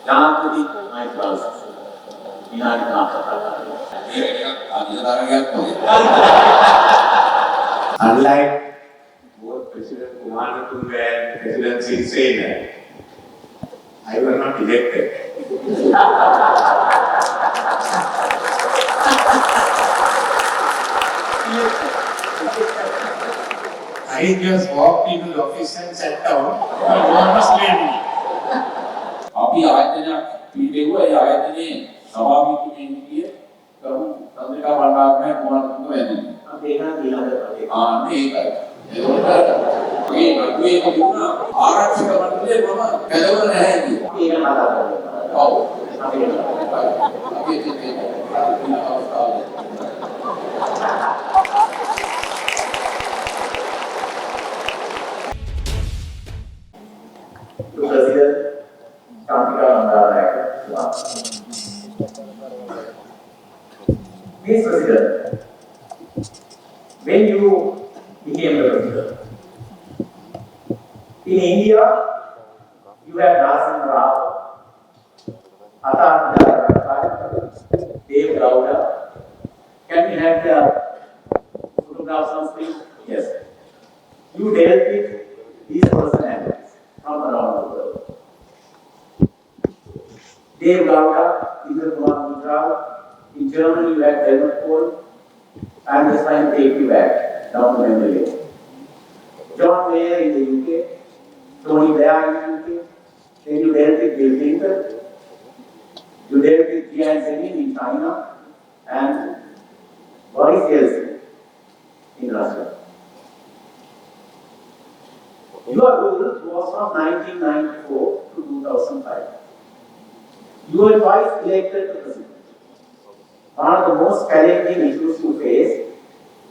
ජනාධිපති මෛත්‍රීපාල විනාඩි 5ක් Unlike both President Kumaratunga and President Sirisena, I was not elected. I just walked into the office and sat down. No one was playing me. අපි ආයතනයක් පිළිපෙව්වා. ඒ ආයතනයේ සභාපතිතුමී ඉන්නේ කරු චන්ද්‍රිකා වණ්ඩාරමයි කුමාරතුංග වැඳින්නේ. අපි ඒක ඊළඟ පාඩේ. මේකයි. ඒක දුන්නා ආරක්ෂක මණ්ඩලයේ මම කැදවල නැහැ කියලා. ඒක කතා කරනවා. ඔව්. අපි President Please, President, when you became the president, in India, you had Nasan Rao, Attitudinal, Dev Gowda. Can we have the photographs on screen? Yes. You dealt with these personalities from around the world. Dev Gowda, Indra Kumar Mitra. In Germany, you had Helmut Kohl. I am just trying to take you back down to memory lane. John Mayer in the UK, Tony Blair in the UK. Then you dealt with Bill Clinton. You dealt with Jiang Zemin in China and Boris Yeltsin in Russia. Your rule was from 1994 to 2005. You were twice elected to president. One of the most challenging issues you faced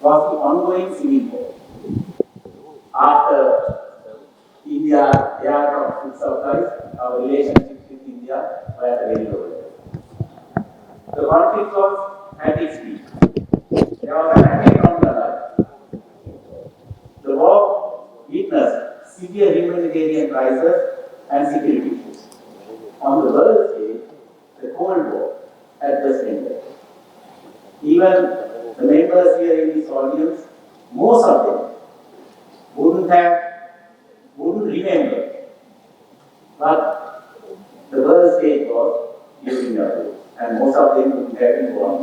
was the ongoing civil war. After India aired off food supplies, our relationships with India were at a very low level. The conflict was at its peak. There was an attack on the life. The war witnessed severe humanitarian crises and security issues. On the world stage, the Cold War had just ended. Even the members here in this audience, most of them wouldn't remember what the world stage was during that war, and most of them wouldn't have been born.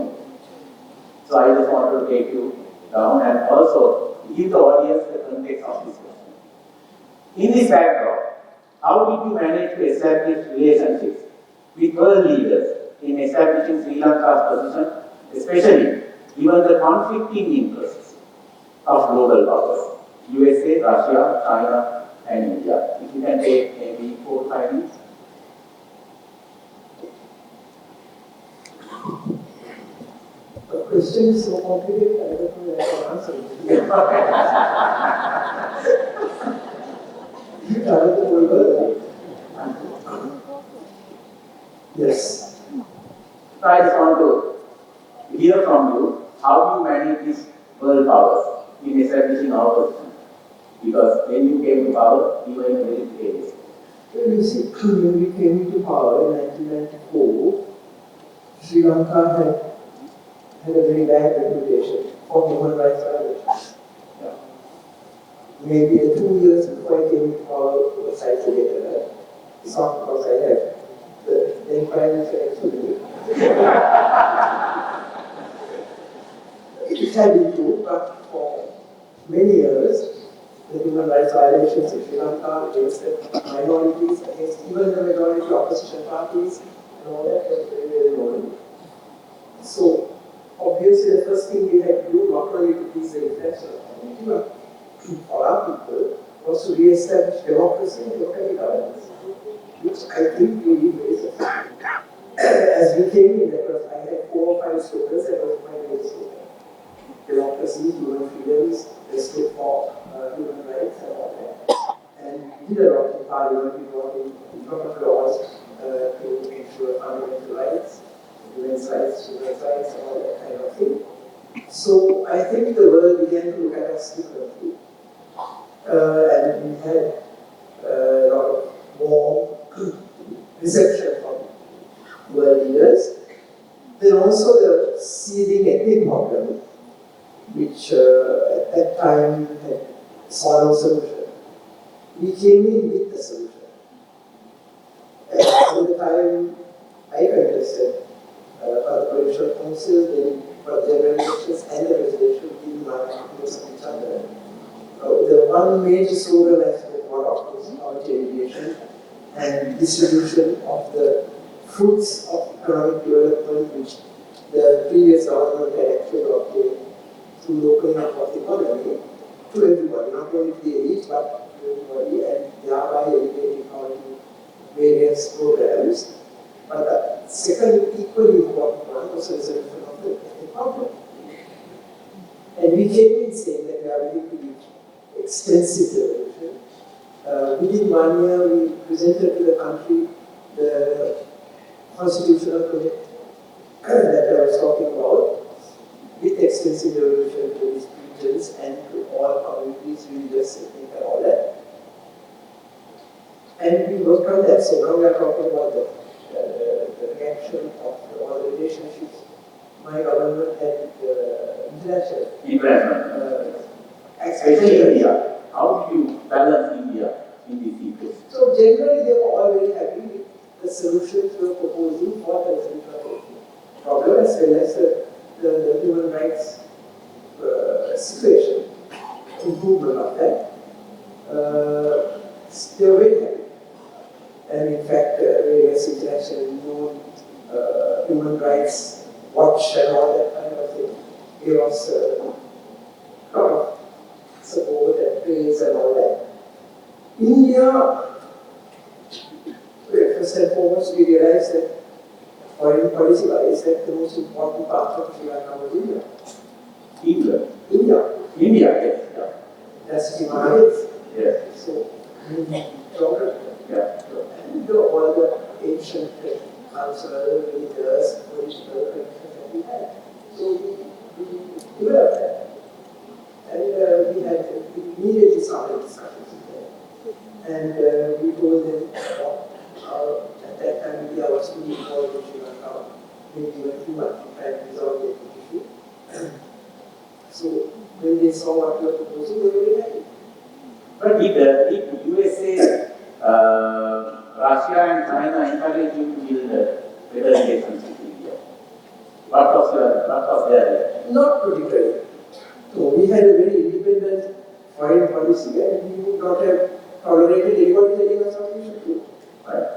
So I just want to take you down and also give the audience the context of this question. In this backdrop, how did you manage to establish relationships with world leaders in establishing Sri Lanka's position, especially given the conflicting interests of global powers, USA, Russia, China, and India? If you can take maybe 4 or 5 minutes. The question is so complicated, I don't know if I can answer it. Yes. So I just want to hear from you how you manage these world powers in establishing our position. Because when you came to power, you were in a very precarious. Well, you see, when we came into power in 1994, Sri Lanka had a very bad reputation for human rights violations. Yeah. Maybe 2 years before I came into power, it was isolated. It's not because I have the inquiries for experience. It had improved, but for many years, the human rights violations in Sri Lanka against the minorities, against even the majority opposition parties, and all that was very, very low. So, obviously, the first thing we had to do, not only to please the international community, but for our people, was to re-establish democracy and democratic governance, which I think we did very successfully. As we came in, I had 4 or 5 slogans that was my main slogan. Democracy, human freedoms, respect for human rights and all that. And we did a lot in Parliament, we brought in laws to ensure fundamental rights, women's rights, children's rights, and all that kind of thing. So I think the world began to look at us differently. And we had a lot of warm reception from leaders. Then also the seething ethnic problem, which at that time had saw no solution. We came in with the solution. And at the time I contested for the provincial council, then for the general elections and the presidential, in my opinions of each other. The one major slogan I spoke about was poverty alleviation and distribution of the fruits of economic development which the previous government had actually obtained through the opening up of the economy to everybody, not only to the elite but to everybody, and thereby alleviating poverty various programs. But the second equally important one was the resolution of the ethnic problem. And we came in saying that we are willing to give extensive revolution. Within 1 year, we presented to the country the constitutional project that I was talking about, with extensive revolution to these regions and to all communities, religious, ethnic, and all that. And we worked on that, so now we are talking about the reaction of all the relationships my government had international. Especially India. How do you balance India in this ecosystem? So generally they were all very happy with the solutions we were proposing for the resolution of the problem as well as the human rights situation, improvement of that. They were very happy. And in fact, various international known human rights watch and all that kind of thing gave us a lot of support and praise and all that. India, first and foremost, we realized that foreign policy wise that the most important part of Sri Lanka was India. India. Yes. Yeah. That's Himalayas. Yes. So, geography. Yeah. And all the ancient cultural, religious, political connections that we had. So we developed that. And we immediately started discussions with them. And we told them at that time India was fully involved in Sri Lanka, maybe even too much, in fact, resolve the issue. So when they saw what we were proposing, they were very happy. But if USA, Russia and China encourage you to build better relations with India, what was their reaction? Not particularly. So we had a very independent foreign policy and we would not have tolerated anybody telling us what we should do. Right.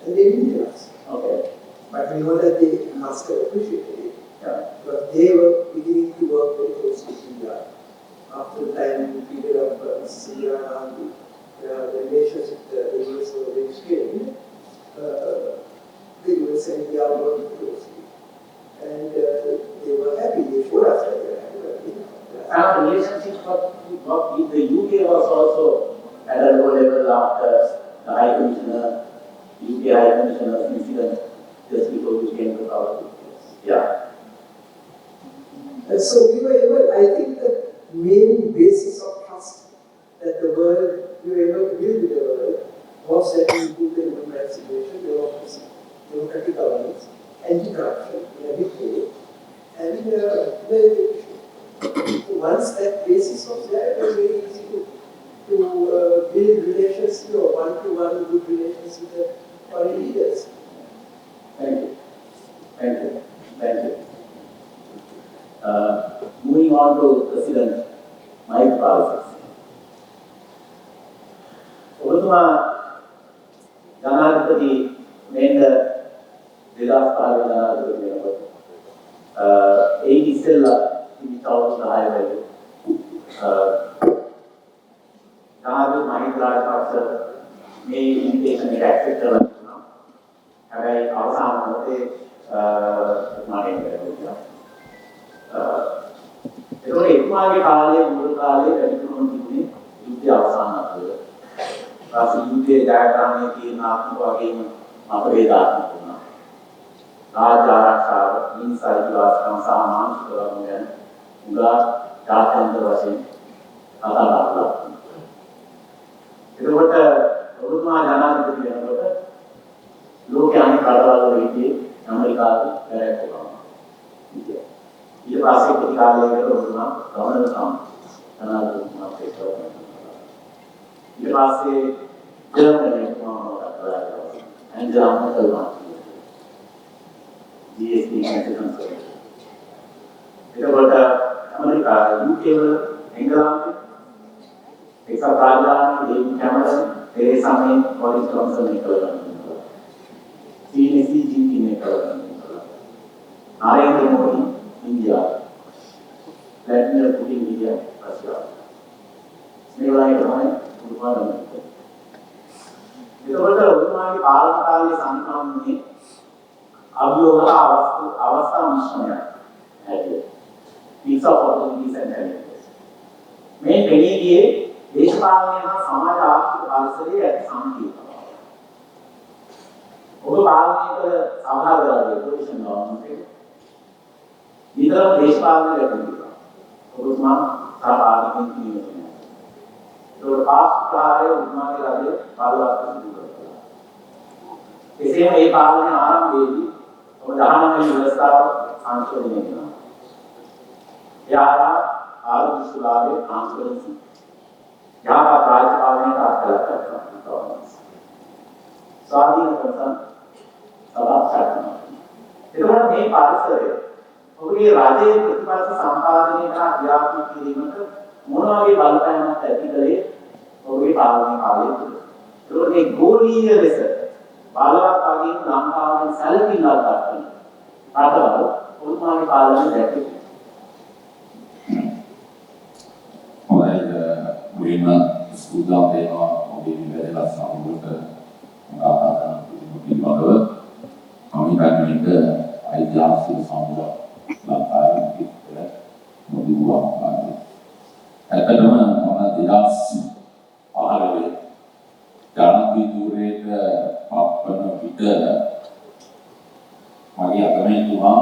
And they didn't tell us. Okay. But we know that they must have appreciated it. Yeah. But they were beginning to work very closely with India. After the time period of Mrs. Indira Gandhi, the relationship with the US were very strained. The US and India worked closely. And they were happy, they showed us that they were happy. Our relationship with the UK was also at a low level after the High Commissioner, UK High Commissioner's incident just before we came to power. Yeah. And so we were able, I think the main basis of trust that the world, we were able to build with the world was that we improved the human rights situation, democracy, democratic governance, anti-corruption in a big way, and the so once that basis was there, it was very easy to build relations, one-to-one good relations with the foreign leaders. Thank you. Moving on to President Mike Pence. ඔබතුමා ජනාධිපති වෙන්න 2005 ජනාධිපති වෙනකොට ඒ ඉස්සෙල්ලා තිබිච්ච අවුරුදු 10 වගේ ජනාධිපති මහින්ද රාජපක්ෂ මේ ඉන්විටේෂන් එක ඇක්සෙප්ට් කරලා දුන්නා. හැබැයි අවසාන මොහොතේ මානෙන් ගියා. ඒකෝ එතුමාගේ කාලේ මුළු කාලේ වැඩිපුරම තිබුණේ යුද්ධය අවසන් අතර. ඊපස්සේ යුද්ධයේ ජයග්‍රහණය තීරණාත්මක වගේම මතභේදාත්මක වුණා. රාජ්‍ය ආරක්ෂාව, මිනිසා ඉතිවාසකම් සහ මානසික වගකීම් ගැන උගා ජාත්‍යන්තර වශයෙන් කතා කරලා. ඒකට ඔබතුමා ජනාධිපති වෙනකොට ලෝකයේ අනෙක් රටවල් වල හිටියේ ඇමරිකාවේ බැරක් කරනවා. ඊට පස්සේ ප්‍රතිකාලයකට වුණා ගමන තමයි. අනාගතේ ඊට පස්සේ ජර්මනියේ මොනවද කරලා ඇන්ජාම කරනවා. GST consultant. එතකොට ඇමරිකා UK වල එංගලන්තේ ඒක ප්‍රාදාන දෙවි කැමරා ඒ සමයේ පොලිස් කවුන්සල් එක කරනවා. CNC ජීපී එක කරනවා. ආයෙත් මොකද ඉන්දියාව. ලැබ්නර් පුටින් ඉන්දියා රෂ්‍යාව. මේ වගේ තමයි උතුමාරන්නේ. එතකොට උතුමාගේ පාලන කාලයේ සම්පූර්ණනේ අභියෝග අවස්ථා මිශ්‍රණයක් හැටියට. mix of opportunities and challenges. මේ පෙනී ගියේ දේශපාලනය හා සමාජ ආර්ථික පරිසරයේ ඇති සම්පූර්ණතාවය. ඔබ පාලනය කළ සමහර රෙගුලේෂන් ගවර්න්මන්ට් එක විතර දේශපාලනය ලැබුණා. ඔබතුමා සාපාලනයෙන් නියෝජනය. ඒක පාස් කාර්යය උතුමාගේ රජයේ බලවත් සිදු කරනවා. එසේම මේ පාලනය ආරම්භයේදී ඔබ 19 වෙනි ව්‍යවස්ථාව සංශෝධනය කරනවා. යාරා ආර්ථික සුලාවේ ට්‍රාන්ස්පරන්සි යාරා රාජපාලනයට අත්දැක ගන්නවා. ස්වාධීන කරන සදාචාරය. එතකොට මේ පරිසරය ඔබේ රජයේ ප්‍රතිපත්ති සම්පාදනය කරන ක්‍රියාත්මක කිරීමට මොන වගේ බලපෑමක් ඇති කළේ ඔබේ පාලන කාලය තුළ. ඒකෝ මේ ගෝලීය ලෙස බලවත් වගේ ලංකාවෙන් සැලකිල්ලක් දක්වන රටවල ඔබතුමාගේ පාලනය දැක්කේ. මුලින්ම ස්තුතිවන්ත වෙනවා ඔබේ නිවැරදිව සම්මුඛ ආකාරයෙන් පිළිබඳව මම හිතන්නේ මේක ඓතිහාසික සම්මුඛ ලංකාවේ පිටතට මොදුවක් වගේ. ඇත්තටම මම 2015 ජනපිටුරේට පප්පන පිට මගේ අගමැතිතුමා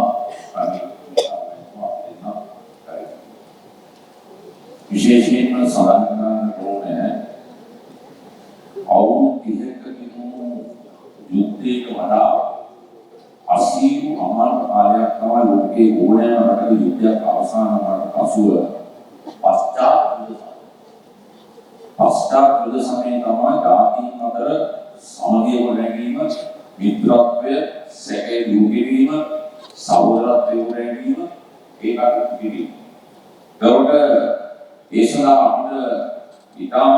විශේෂයෙන්ම සඳහන් කරන්න ඕනේ අවුරුදු 30ක තිබුණු යුද්ධයක වඩා අසීරු අමාරු කාලයක් තමයි ලෝකේ ඕනෑම රටක යුද්ධයක් අවසන් වුණාට පසුව පශ්චාත් යුද සමයේ තමයි ජාතීන් අතර සමගිය ගොඩනැගීම, මිත්‍රත්වය, සැකේ දුරු කිරීම, සහෝදරත්වය ගොඩනැගීම ඒකට පිළිගන්න. ඒ සඳහා අපිට ඉතාම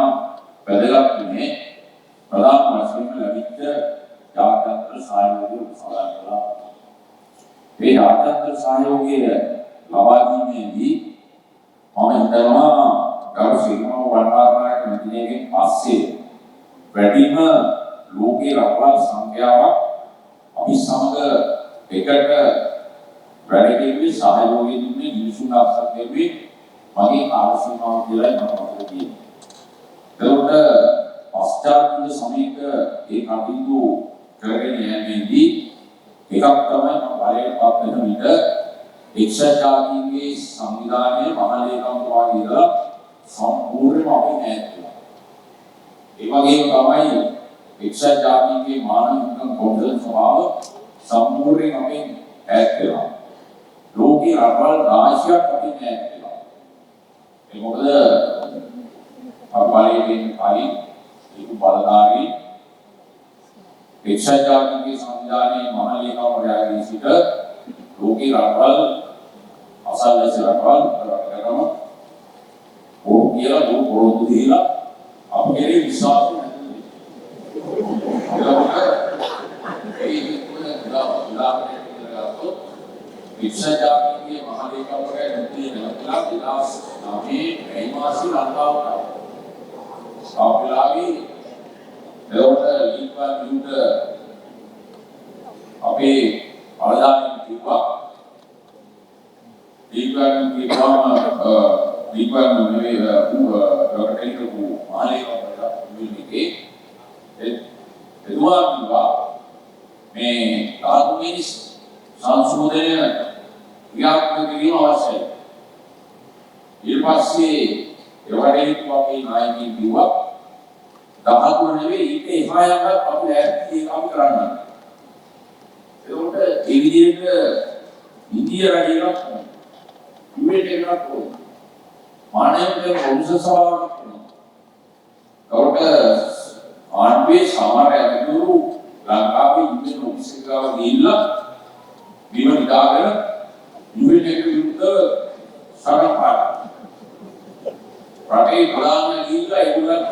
වැදගත් වෙන්නේ ප්‍රධාන වශයෙන්ම ලැබිච්ච ජාත්‍යන්තර සහයෝගය සඳහන් කළා. මේ ජාත්‍යන්තර සහයෝගය ලබා ගැනීමේදී මම හිතනවා ගරු සිංහව වර්ණානායක මැතිණියගෙන් පස්සේ වැඩිම ලෝකේ රටවල් සංඛ්‍යාවක් අපි සමග එකට වැඩ කිව්වේ සහයෝගය දුන්නේ මිනිසුන් අත්සන් දෙන්නේ මගේ ආශිර්වාද කියලා මම කියන්නේ. ඒකට පශ්චාත් යුද සමයක ඒ කටයුතු කරගෙන යෑමේදී එකක් තමයි මම බලයට පත් වෙන විට එක්සත් ජාතීන්ගේ සංවිධානයේ මහලේකම්තුමා කියලා සම්පූර්ණයෙන්ම අපි ඈත් වෙනවා. ඒ වගේම තමයි එක්සත් ජාතීන්ගේ මානව හිමිකම් කොමිසම සභාව සම්පූර්ණයෙන් අපි ඈත් වෙනවා. ලෝකේ රටවල් රාශියක් අපි ඈත් වෙනවා. ඒ මොකද අපාලයෙන් කලින් ඒක බලකාරී එක්සත් ජාතීන්ගේ සංවිධානයේ මහලේකම්වරයාගේ සිට ලෝකේ රටවල් අසල්වැසි රටවල් කරගම ඕ කියලා දුරු පොරොත්තු දීලා අපේ විශ්වාසය නැති වෙනවා. එක්සත් ජාතීන්ගේ මහලේකම්වරයා නැතිලා විලාස් අපි මේ මාසෙ ලංකාවට ආපිලාවි එතකොට ලීපන් යුද අපේ ආදායම් කිව්වා ලීපන් නෙවෙයි රොකටේකු මහලේකම්වරයා මිල්ලිගේ එතුමා කිව්වා මේ ආත්මීය සංශෝධනය ක්‍රියාත්මක කිරීම අවශ්‍යයි. ඊට පස්සේ එවැඩේතු අපේ නායකයින් කිව්වා 13 නෙවෙයි ඊට එහා යනවත් අපි ඈත් කම් කරන්න. ඒක ඒකට ඒ විදිහට ඉන්දියා රජයක් යුඑන් එකක් වුණා. මානවීය කොමිසම් සභාවක් වුණා. ඒකට ආණ්ඩුවේ සමහර ඇමතිවරු ලංකාවේ යුඑන් ඔෆිස් එකට ගිහිල්ලා බිම නිදාගෙන යුඑන් එක විරුද්ධ සරණ පාඩම්. රටේ ප්‍රධාන ගිහිල්ලා ඒගොල්ලන්ට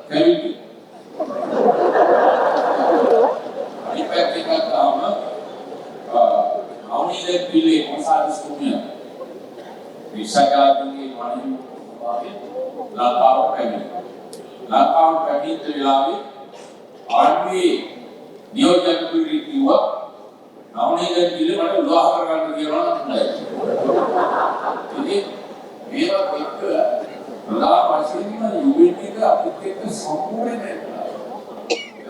කැවිලි. අනිත් පැත්තේ ගත්තාම අවුනිදේ පිළි කොන්සාල්ස් තුමිය විසකාතුන්ගේ වණින් වාගේ ලංකාව පැමිණි වෙලාවේ ආර්මී නියෝජක පිළි කිව්වා අවුනිදේ පිළි මට විවාහ කරගන්න කියලා නෑ. ඉතින් මේවා එක්ක ප්‍රධාන වශයෙන්ම යුඑන් එක අපිට එක්ක සම්පූර්ණ නැහැ.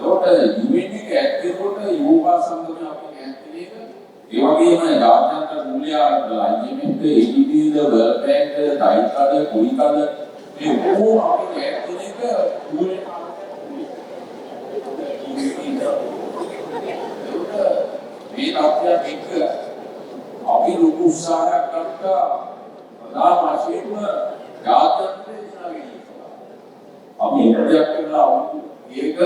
ඒකට යුඑන් එක ඇත්තටම යෝගා සංගමය අපිට ඇත්තේ ඒක. ඒ වගේම ජාත්‍යන්තර මූල්‍ය ආයතන IMF, ADB, World Bank, දෛනිකද, කුලිකද මේ ඔක්කොම අපිට ඇත්තේ ඒක යුඑන් මේ තාක්ෂණයක් එක්ක අපි ලොකු උත්සාහයක් ගත්තා ප්‍රධාන වශයෙන්ම ජාත්‍යන්තර අපි ඉන්දියාවක් කරලා ඒක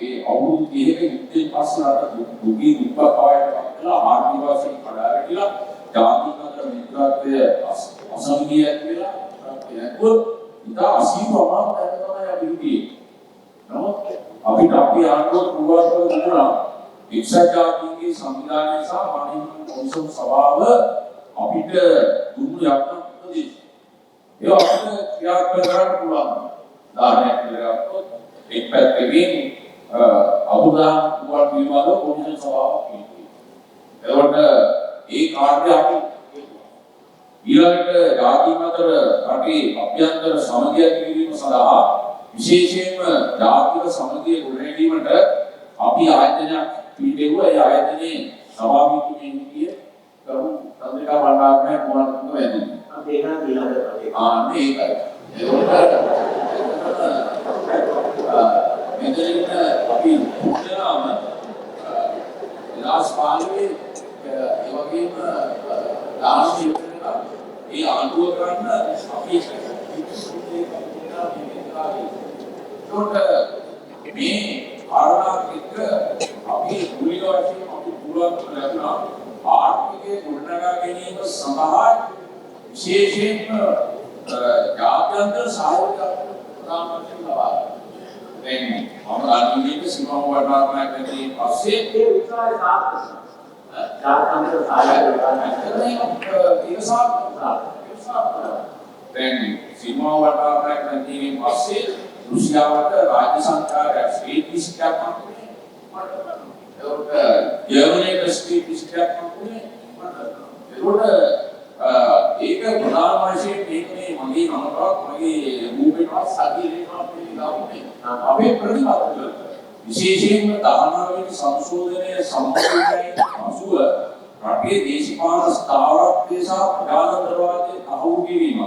ඒ අවුරුදු 30ක යුද්ධයෙන් පස්සේ රට දුකී දුක්ඛායයට පත්ලා ආර්ථික වශයෙන් කඩාගෙන ගිහලා ජාතික අතර මිත්‍රත්වය අසංගිය ඇතිලා ඒකත් ඉතා අසීමවම තමයි අපි හිටියේ. නමුත් අපිට අපි ආණ්ඩුව පුරවන්න දුන්නා එක්සත් ජාතීන්ගේ සංවිධානය සහ මානව කොමිසම් සභාව අපිට දුන්නු යක්න උපදේශ. ඒ අපිට ක්‍රියාත්මක කරන්න පුළුවන්. උදාහරණයක් විදිහට එක් පැත්තකින් අබුදාන් පුරවන්න පිළිබඳව කොමිසම් සභාවක් ඉන්නවා. ඒකට ඒ කාර්යය අපි ඊළඟට ජාතීන් අතර රටේ අභ්‍යන්තර සමගිය කිරීම සඳහා විශේෂයෙන්ම ජාතික සමගිය ගොඩනැගීමට අපි ආයතනයක් පිළිපෙවුවා. ඒ ආයතනයේ සභාපතිතුමිය හිටියේ කරු චන්ද්‍රිකා බණ්ඩාරනායක මොහොතක වැඳින්නේ. අපි ඒක ඊළඟට මේකයි. මෙතනින් අපි මුලින්ම ලාස් පාළුවේ ඒ වගේම ලාස්ට් ඒ ආණ්ඩුව කරන්න අපි මේ ආරණාත් එක්ක අපි මූලික වශයෙන් අපි පුළුවන් ලැබුණා ආර්ථිකයේ ගොඩනගා ගැනීම සඳහා විශේෂයෙන්ම ජාත්‍යන්තර සහයෝගය ප්‍රදාන වශයෙන් ලබා දැන් මම ආණ්ඩුවේ සීමාව වඩාරණය කරන්නේ පස්සේ ඒ විචාරය සාර්ථක ජාත්‍යන්තර සහයෝගය දැන් සීමාව වඩාරණය කරන්නේ පස්සේ රුසියාවට රාජ්‍ය සංස්කාරයක් ස්ටේට් විසිටක් මතුනේ මට ජර්මනියට ස්ටේට් විසිටක් මතුනේ මට ඒක ප්‍රධාන වශයෙන් මේකනේ මගේ නමවත් මගේ රූපේවත් සාධිරේවත් පිළිගන්නේ අපේ ප්‍රතිපත්තිවල විශේෂයෙන්ම 19 වෙනි සංශෝධනයේ සම්පූර්ණයි අසුව රටේ දේශපාලන ස්ථාවරත්වය සහ ප්‍රජාතන්ත්‍රවාදයේ අහුරු කිරීම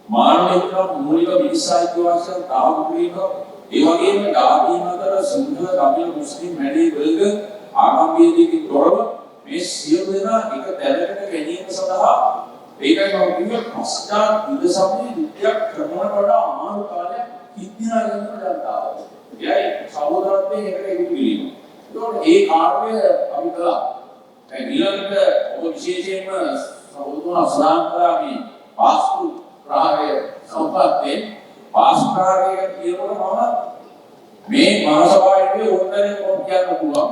මානවික මූලික විශ්වාසය තාහු කිරීම ඒ වගේම ජාතීන් අතර සිංහල දමිළ මුස්ලිම් මැඩි වර්ග ආගම් ભેදයකින් තොරව මේ සියලු දෙනා එක තැනකට ගැනීම සඳහා ඒකයි මම කිව්වේ පස්චාත් යුද සමයේ යුද්ධයක් කරනවට වඩා අමාරු කාලයක් ඉදිරියට යන ජනතාව. එයයි සහෝදරත්වයෙන් එකට එකතු වීම. ඒතකොට ඒ කාර්යය අපි කළා. දැන් ඊළඟට ඔබ විශේෂයෙන්ම සහෝදරතුමා සඳහන් කළා මේ පාස්කු ප්‍රහාරය සම්පත්තෙන් පාස්කු ප්‍රහාරය කියනකොට මම මේ මහසභාවේ උත්තරේ කොහොමද කියන්න පුළුවන්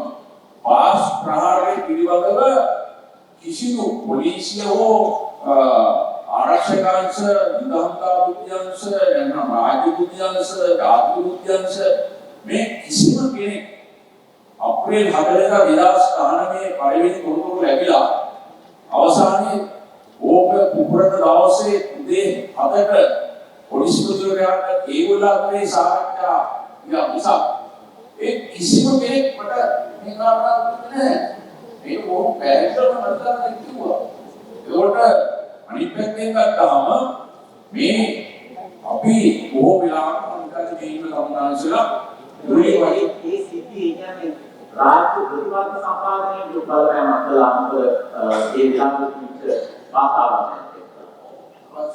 පාස්කු ප්‍රහාරය පිළිබඳව කිසිදු පොලිසිය හෝ ආරක්ෂකාංශ විධාන්තා බුද්ධ්‍යංශ එනම් රාජ්‍ය බුද්ධ්‍යංශ ජාතික බුද්ධ්‍යංශ මේ කිසිම කෙනෙක් අප්‍රේල් 4 2019 පළවෙනි තොරතුරු ලැබිලා අවසානයේ ඕක පුපුරන දවසේ උදේ 7ට පොලිස් මුද්‍රකයාට ඒගොල්ලෝ අතරේ සාකච්ඡා ගියා නිසා ඒ කිසිම කෙනෙක් මට මේ කාරණා නැහැ. ඒක මොකක් පැහැදිලිවම නැත්නම් කිව්වා. ඒකට අනිත් පැත්තෙන් ගත්තාම මේ අපි බොහෝ වෙලාවට අන්තර්ජාලයේ ඉන්න කම්මාංශලා මුලින් වගේ ඒ සිද්ධිය කියන්නේ රාජ්‍ය ප්‍රතිපත්ති සම්පාදනයේ බලපෑමක් කළා මොකද ඒ විලාසිත වාතාවරණයක් එක්ක.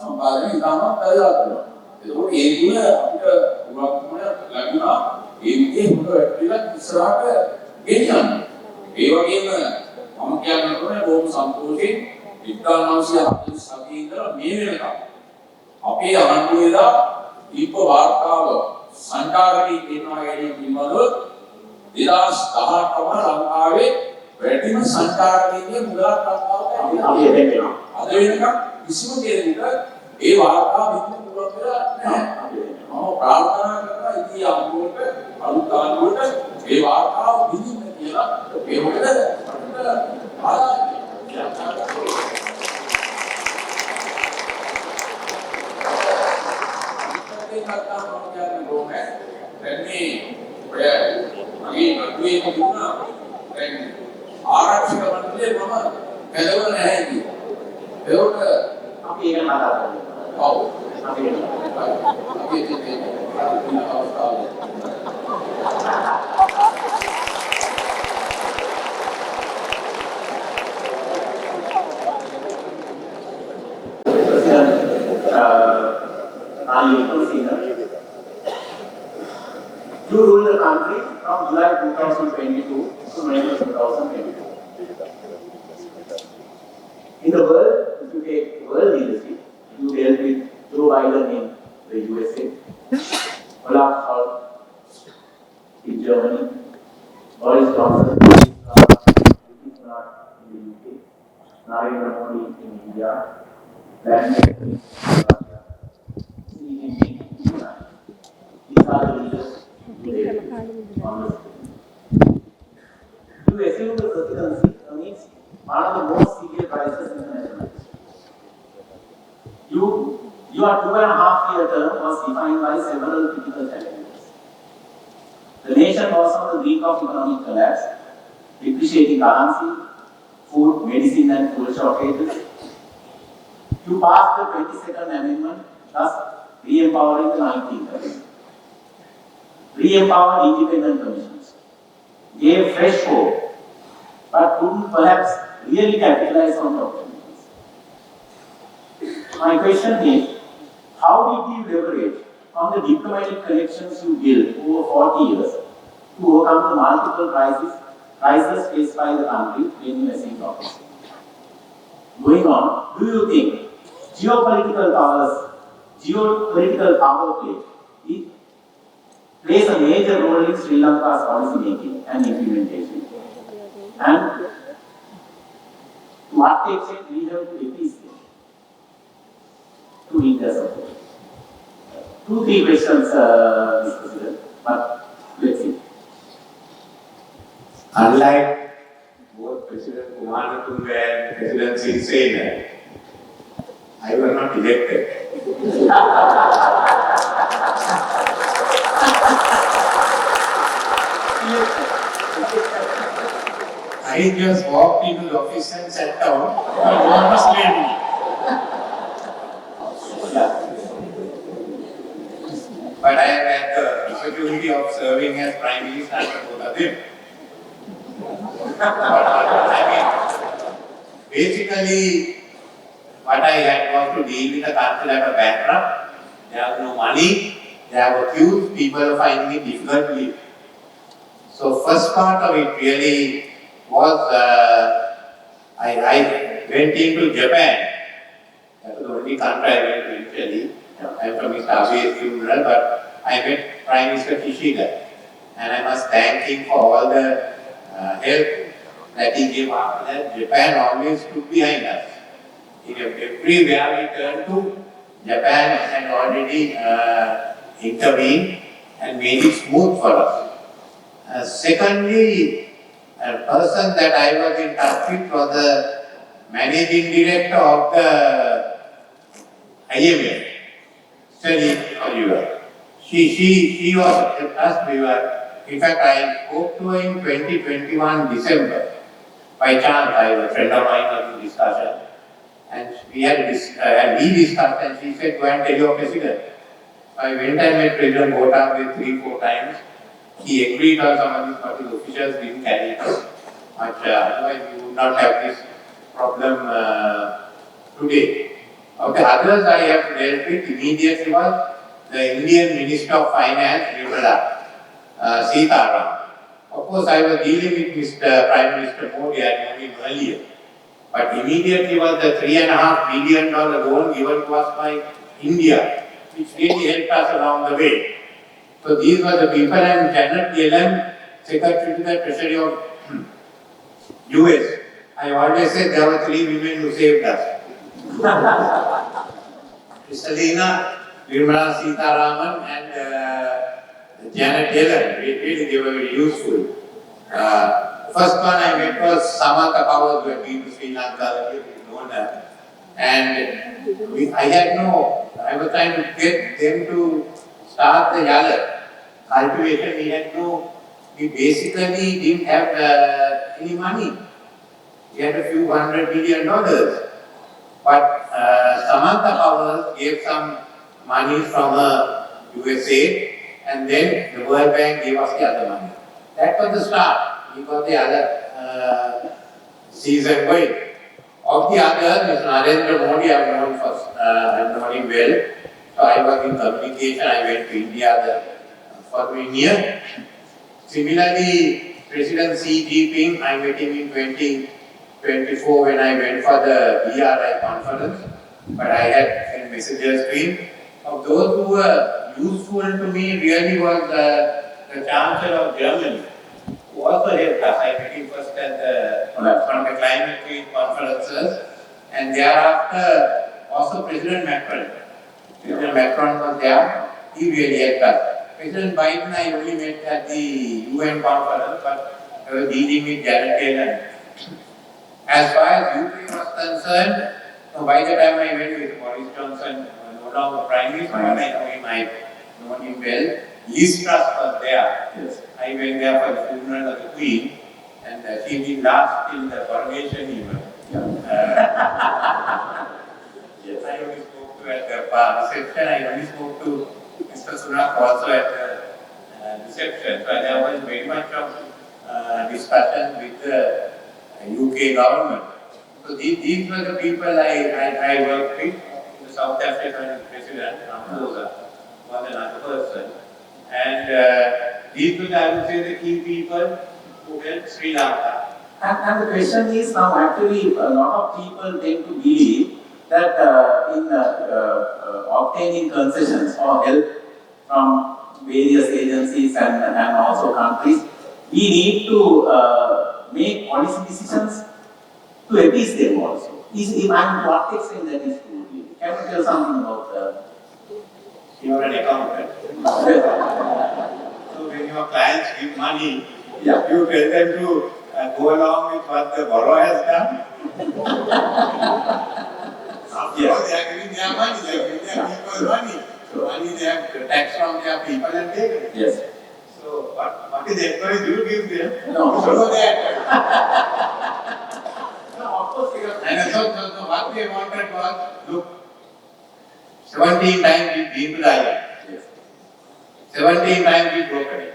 සම්පාදනය ඉතාමත් වැදගත් වෙනවා. ඒකෝට ඒ තුල අපිට උගන්වන්න ලැබුණා ඒ විදිහේ හොඳ වැඩිලක් ඉස්සරහට ගෙනියන්න. ඒ වගේම මම කියන්න ඕනේ බොහොම සතුටින් 1947 ඉඳලා මේ වෙනකම් අපේ ආණ්ඩුවේලා දීප වාර්තාව සංචාරකී කියනවා ගැනීම පිළිබඳව 2018 ම ලංකාවේ වැඩිම සංචාරකීන්ගේ මුදලක් ලංකාවට අද වෙනකම් කිසිම කෙනෙකුට ඒ වාර්තා විඳින්න පුළුවන් වෙලා නැහැ. මම ප්‍රාර්ථනා කරනවා ඉතින් ආණ්ඩුවට අලුත් ආණ්ඩුවට ඒ වාර්තාව විඳින්න කියලා ඒ මොකද ආරක්ෂක මණ්ඩලයේ මම කැදවල නැහැ කිව්වා. ඒකට අපි ඒක කතා කරමු. ඔව්. අපි ඉතින් අවස්ථාවේ you rule the country from July 2022 to November 2022. In the world, if you take world leadership, you dealt with Joe Biden in the USA, Olaf Scholz in Germany, Boris Johnson in the UK, Narendra Modi in India, Lanka in Russia, Xi Jinping in China. These are the leaders who dealt on the screen. To assume the presidency means one of the most severe crises in the national history. Your 2.5-year term was defined by several critical challenges. The nation was on the brink of economic collapse, depreciating currency, food, medicine and fuel shortages. You passed the 22nd Amendment, thus re-empowering the 19th Amendment. Re-empowered independent commissions, gave fresh hope, but couldn't perhaps really capitalize on the opportunities. My question is, how did you leverage on the diplomatic connections you built over 40 years to overcome the multiple crises faced by the country when you assumed office? Going on, do you think geopolitical power play plays a major role in Sri Lanka's policy making and implementation? And to what extent we have to appreciate to India's support? 2-3 questions, Mr. President, but let's see. Unlike both President Kumaratunga and President Sirisena, I was not elected. I just walked into the office and sat down, and one was lady. But I have had the opportunity of serving as Prime Minister under both of them. I mean, basically, what I had was to deal with a country that was bankrupt. There was no money, there were queues, people were finding it difficult to live. So first part of it really was, I went into Japan. That was the only country I went to initially. I'm from Mr. Abe's funeral, but I met Prime Minister Kishida. And I must thank him for all the help that he gave after that. Japan always stood behind us. Everywhere we turned to, Japan had already intervened and made it smooth for us. Secondly, a person that I was in touch with was the managing director of the IMF, Study Oliver. She was helped us. In fact, I spoke to her in 2021 December. By chance, I was a friend of mine was in discussion. And we discussed and she said, go and tell your president. So I went and met President Gota 3-4 times. he agreed on some of these, but his officials didn't carry it out much. Otherwise, we would not have this problem today. Of the others I have dealt with immediately was the Indian Minister of Finance, Nirmala Sitaram. Of course, I was dealing with Mr. Prime Minister Modi, I had known him earlier. But immediately was the $3.5 billion loan given to us by India, which really helped us along the way. So these were the people, and Janet Yellen, Secretary to the Treasury of US. I always said there were 3 women who saved us. Kristalina, Nirmala Sitharaman, and Janet Yellen. Really, they were very useful. First one I met was Samantha Powers, who had been to Sri Lanka, we known her. And I was trying to get them to start the yalla cultivation. We basically didn't have any money. We had a few $100 million. But Samantha Powers gave some money from USA, and then the World Bank gave us the other money. That was the start. We got the other season going. Of the others, Mr. Narendra Modi, I've known him well. So I was in communication, I went to India the following year. Similarly, President Xi Jinping, I met him in 2024 when I went for the BRI conference. But I had sent messages to him. Of those who were useful to me really was the Chancellor of Germany, who also helped us. I met him first at one of the climate change conferences, and thereafter also President Macron. President Macron was there, he really helped us. President Biden I only met at the UN conference, but I was dealing with Janet Yellen. As far as UK was concerned, by the time I went with Boris Johnson, no longer Prime Minister, I know him well. Liz Truss was there. Yes. I went there for the funeral of the Queen, and she did last till the coronation even. Yes. I only spoke to her at the reception. I only spoke to Mr. Sunak also at the reception. So there was very much of discussion with the UK government. So these were the people I worked with. The South African President, Ramaphosa, was another person. And these were, I would say, the key people who helped Sri Lanka. And the question is now, actually, a lot of people tend to believe that in obtaining concessions or help from various agencies and also countries, we need to make policy decisions to appease them also. And to what extent that is true? Can you tell something about You are an accountant. So when your clients give money, you tell them to go along with what the borrower has done. After all, they are giving their money, they are giving their people's money. So money they have tax from their people and take it. Yes. So what is the employee you give them? No. So that. No, of course, And so what they wanted was, look, 17 times we've been to the island. Yes. 17 times we broken it.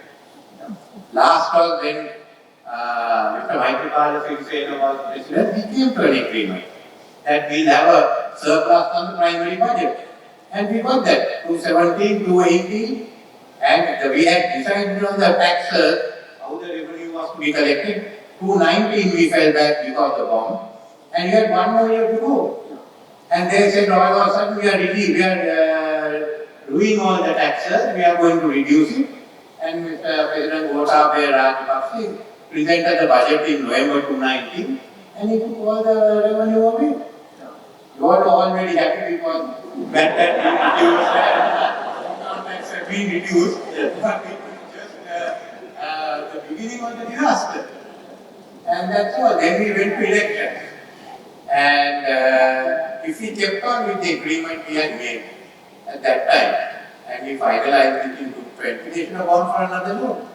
Last was when Mr. Maithripala Sirisena was president, we came to an agreement that we'll have a surplus on the primary budget. And we got that, 217, 218, and we had decided on the taxes, how the revenue was to be collected. 219 we fell back because of the bomb, and we had 1 more year to go. And they said, all of a sudden we are doing all the taxes, we are going to reduce it. And Mr. President Gotabaya Rajapaksa presented the budget in November 2019, and he took all the revenue away. You are already happy because that reduced and tax had been reduced, but it was just the beginning of the disaster. And that's all. Then we went to elections. And if we kept on with the agreement we had made at that time, and we finalized it in 2020, they should have gone for another loan.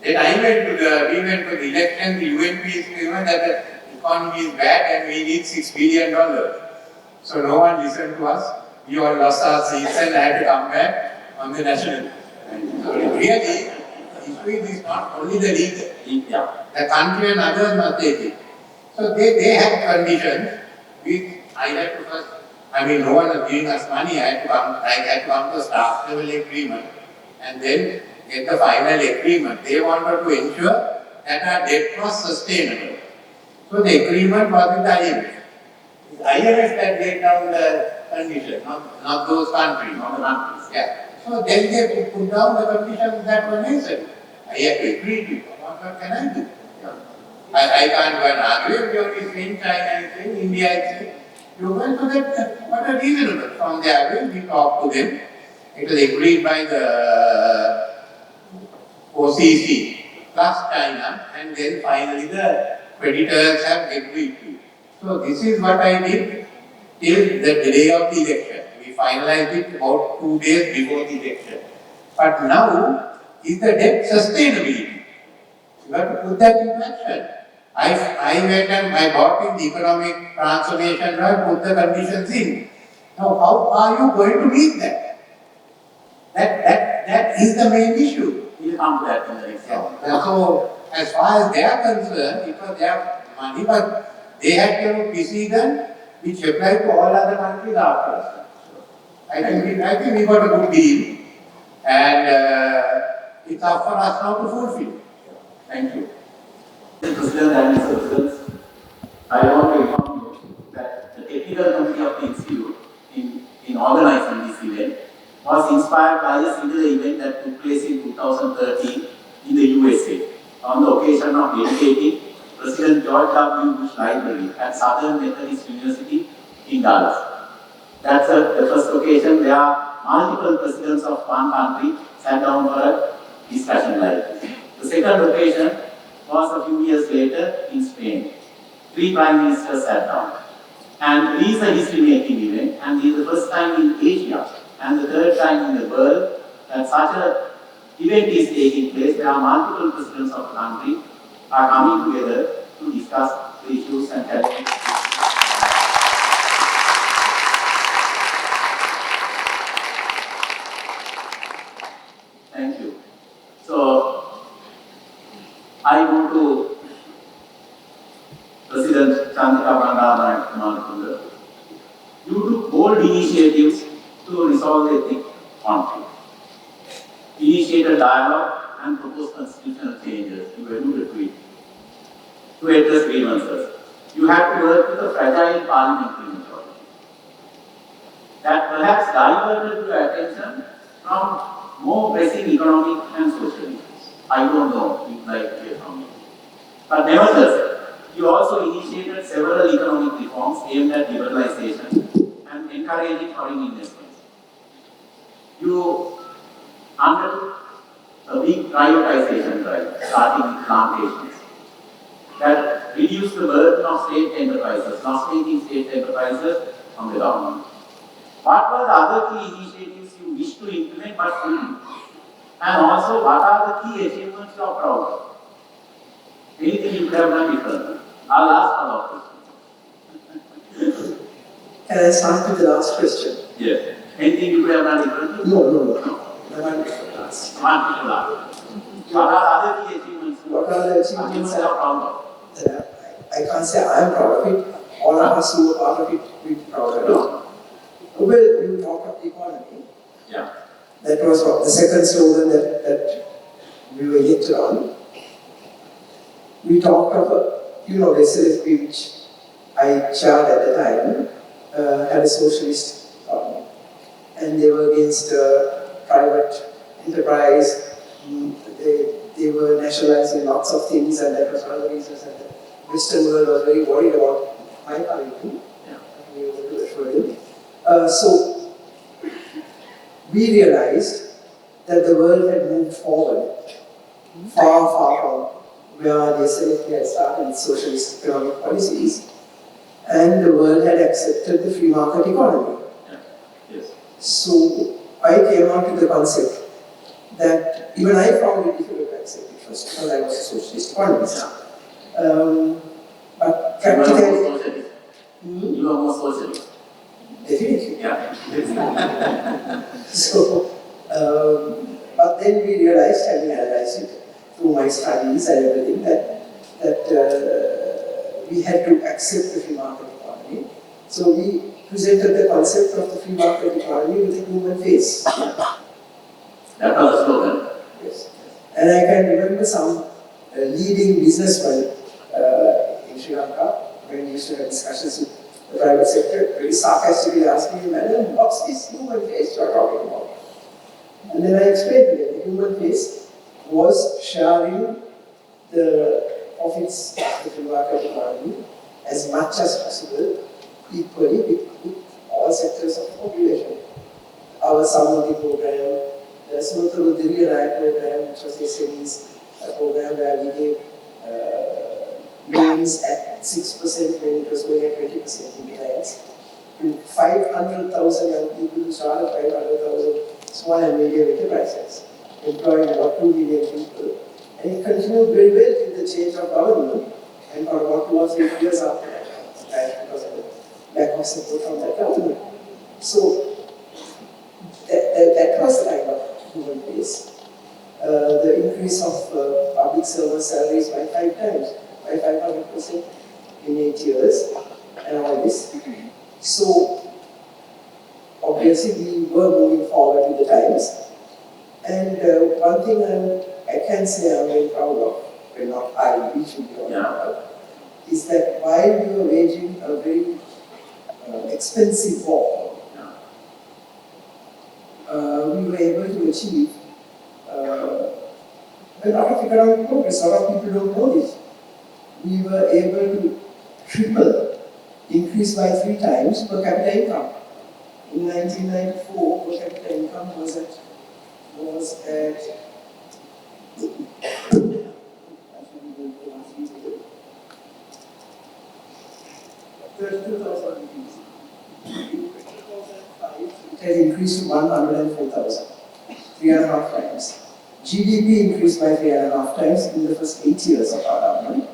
Then we went to the election, the UNP is given that the economy is bad and we need $6 billion. So no one listened to us. We all lost our seats and had to come back on the national. So really, issue is not only the leader. Yeah. The country and others must take it. So they have conditions which I had to first, no one was giving us money, I had to come to a staff level agreement and then get the final agreement. They wanted to ensure that our debt was sustainable. So the agreement was with the IMF. It's IMF that laid down the conditions, not those countries, not the countries. Yeah. So then they put down the conditions that were necessary. I have to agree to it. What can I do? I can't go and argue. You are saying China is saying, India is saying. You went to that, what are reasonable? From there, we talked to them. It was agreed by the OCC plus China, and then finally the creditors have agreed to it. So this is what I did till the day of the election. We finalized it about 2 days before the election. But now, is the debt sustainability? You have to put that into action. I went and I bought in the economic transformation, I put the conditions in. Now, how are you going to meet that? That is the main issue. We'll come to that in the next round. So, as far as they are concerned, it was their money, but they had to precedent which applied to all other countries after us. I think we got a good deal, and it's up for us now to fulfill. Thank you. Mr. President and Mr. President, I want to inform you that the technical committee of the Institute in organizing this event was inspired by a similar event that took place in 2013 in the USA on the occasion of dedicating President George W. Bush Library at Southern Methodist University in Dallas. That's the first occasion where multiple presidents of one country sat down for a discussion like this. The second occasion was a few years later in Spain. 3 prime ministers sat down. And it is a history-making event, and it is the first time in Asia and the third time in the world that such an event is taking place where multiple presidents of the country are coming together to discuss the issues and challenges. Thank you. So, I want to President Chandrika Bandaranaike, you took bold initiatives to resolve the ethnic conflict. Initiated dialogue and proposed constitutional changes. You alluded to it. To address grievances. You had to work with a fragile parliamentary majority. That perhaps diverted your attention from more pressing economic and social issues. I don't know, you'd like to hear from me. But nevertheless, you also initiated several economic reforms aimed at liberalization and encouraging foreign investments. You undertook a big privatization drive, starting with plantations, that reduced the burden of state enterprises, loss-making state enterprises from the government. What were the other key initiatives you wish to implement but couldn't? And also, what are the key achievements you are proud of? Anything you could have done differently? I'll ask follow-up questions. Can I start with the last question? Yes. Anything you could have done differently? No. I want to ask. One people ask. What are the other key achievements? What are the achievements you are proud of? I can't say I am proud of it. All of us who are part of it will be proud of it. Well, you talk of the economy. Yeah. That was the second slogan that we were yet to run. We talked of the SLFP, which I chaired at the time, had a socialist economy. And they were against private enterprise. They were nationalizing lots of things, and that was one of the reasons that the Western world was very worried about my country. Yeah. We were able to assure them. So we realized that the world had moved forward far from where the SLFP had started its socialist economic policies, and the world had accepted the free market economy. Yeah. Yes. So I came on to the concept that even I found it difficult to accept it first because I was a socialist economist. But practically, You are more socialist. Definitely. Yeah. So But then we realized, having analyzed it through my studies and everything, that we had to accept the free market economy. So we presented the concept of the free market economy with a human face. That was the slogan. Yes. And I can remember some leading businessmen in Sri Lanka, when we used to have discussions with the private sector, very sarcastically asking me, "Madam, what's this human face you are talking about?" And then I explained to them, the human face was sharing the profits of the free market economy as much as possible, equally with all sectors of the population. Our Samadhi program, the Sumatra program, which was SME's program where we gave loans at 6% when it was going at 20% in banks. To 500,000 young people who started 500,000 small and medium enterprises, employing about 2 million people. And it continued very well till the change of government, and for about 2 or 3 years after that, because of the lack of support from that government. So that was the kind of human base. The increase of public servant salaries by 5 times, by 500% in 8 years, and all this. So obviously we were moving forward with the times. And one thing I can say I'm very proud of, well not I, we should be all proud of, is that while we were waging a very expensive war, we were able to achieve a lot of economic progress. A lot of people don't know this. We were able to triple, increase by 3 times per capita income. In 1994, per capita income was at 32,000 rupees. In 2005, it had increased to 104,000, 3.5 times. GDP increased by 3.5 times in the first 8 years of our government.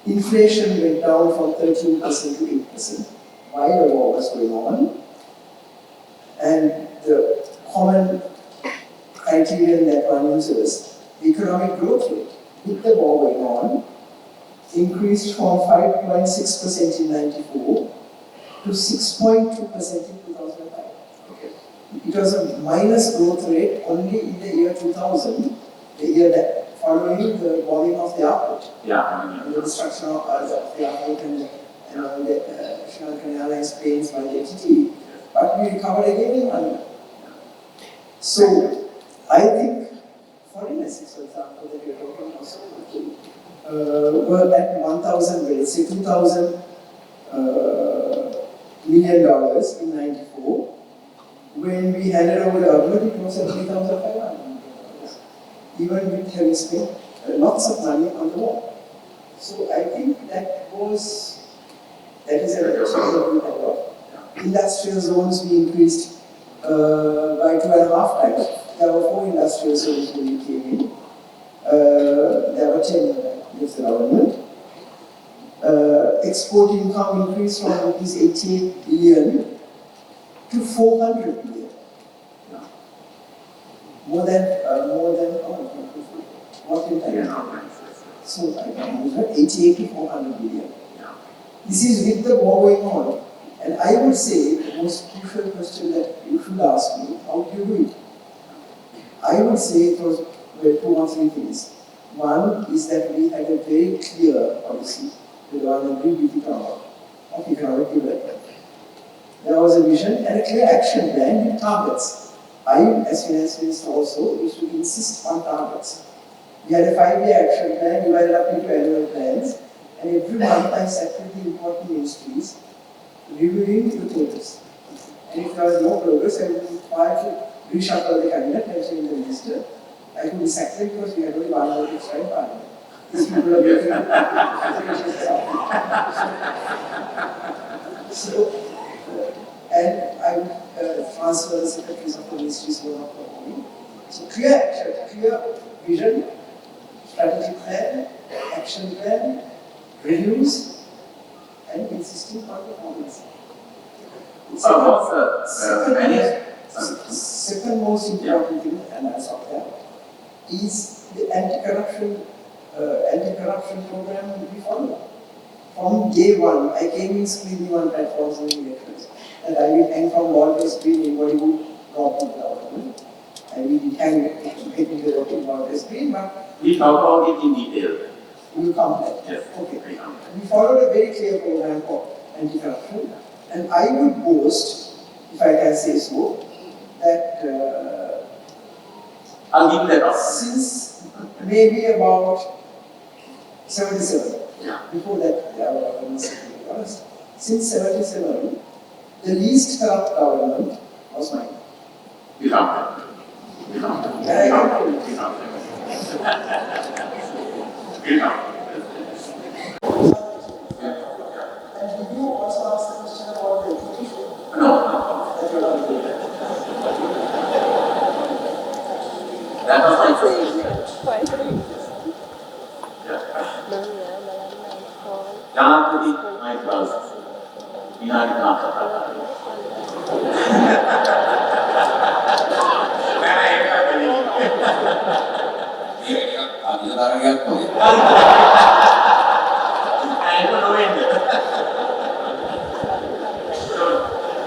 Inflation went down from 13% to 8% while the war was going on. And the common criterion that one uses, economic growth rate, with the war going on, increased from 5.6% in 1994 to 6.2% in 2005. Okay. It was a minus growth rate only in the year 2000, the year that following the bombing of the airport. And the destruction of the airport and the Sri Lankan Airlines planes by the HT. But we recovered again in 1 year. So, I think foreign assets, for example, that we are talking about, were at 1,000 billion, say $2,000 million in 94. When we handed over the government, it was at $3,500 million, even with having spent lots of money on the war. So I think that is a reduction of industrial zones we increased by 2.5 times. There were 4 industrial zones when we came in. There were 10 with the government. Export income increased from rupees 88 billion to 400 billion. More than what in time? So I can 88 to 400 billion. This is with the war going on. And I would say the most crucial question that you should ask me, how do you do it? I would say it was 2 or 3 things. One is that we had a very clear policy, the government agreed with economic development. There was a vision and a clear action plan with targets. I, as finance minister also, used to insist on targets. We had a 5-year action plan divided up into annual plans, and every month I sat with the important ministries reviewing the progress. And if there was no progress, I would quietly reshuffle the cabinet and change the minister. I could be sacked because we had only 1 vote extra in parliament. These people are making So, and I would transfer the secretaries of the ministries who were not performing. So clear action, clear vision, strategic plan, action plan, reviews, and insisting on performance. second most important thing, and I saw that, is the anti-corruption program we follow. From day one, I came in screening on platforms and elections, and I will hang from Walter's Green in Bollywood, not in the government. I will hang maybe the rock in Walter's Green, but We talk about it in detail. we will come back. Yes. Okay. We come back. We followed a very clear program for anti-corruption, and I would boast, if I can say so, that I'll give you that option. since maybe about 77, Yeah. before that, since 77, the least corrupt government was mine. We come back. We come back. And I can tell you. We come back. We come back. And did you also ask the question about the education? No. That you are not doing that. That was my first. ජනාධිපති මෛත්‍රීපාල විනාඩි 10ක් කතා කරා. නෑ ඒක නෙවෙයි. ඒක අධිකාරියක් වගේ. ඒක නොවෙන්නේ.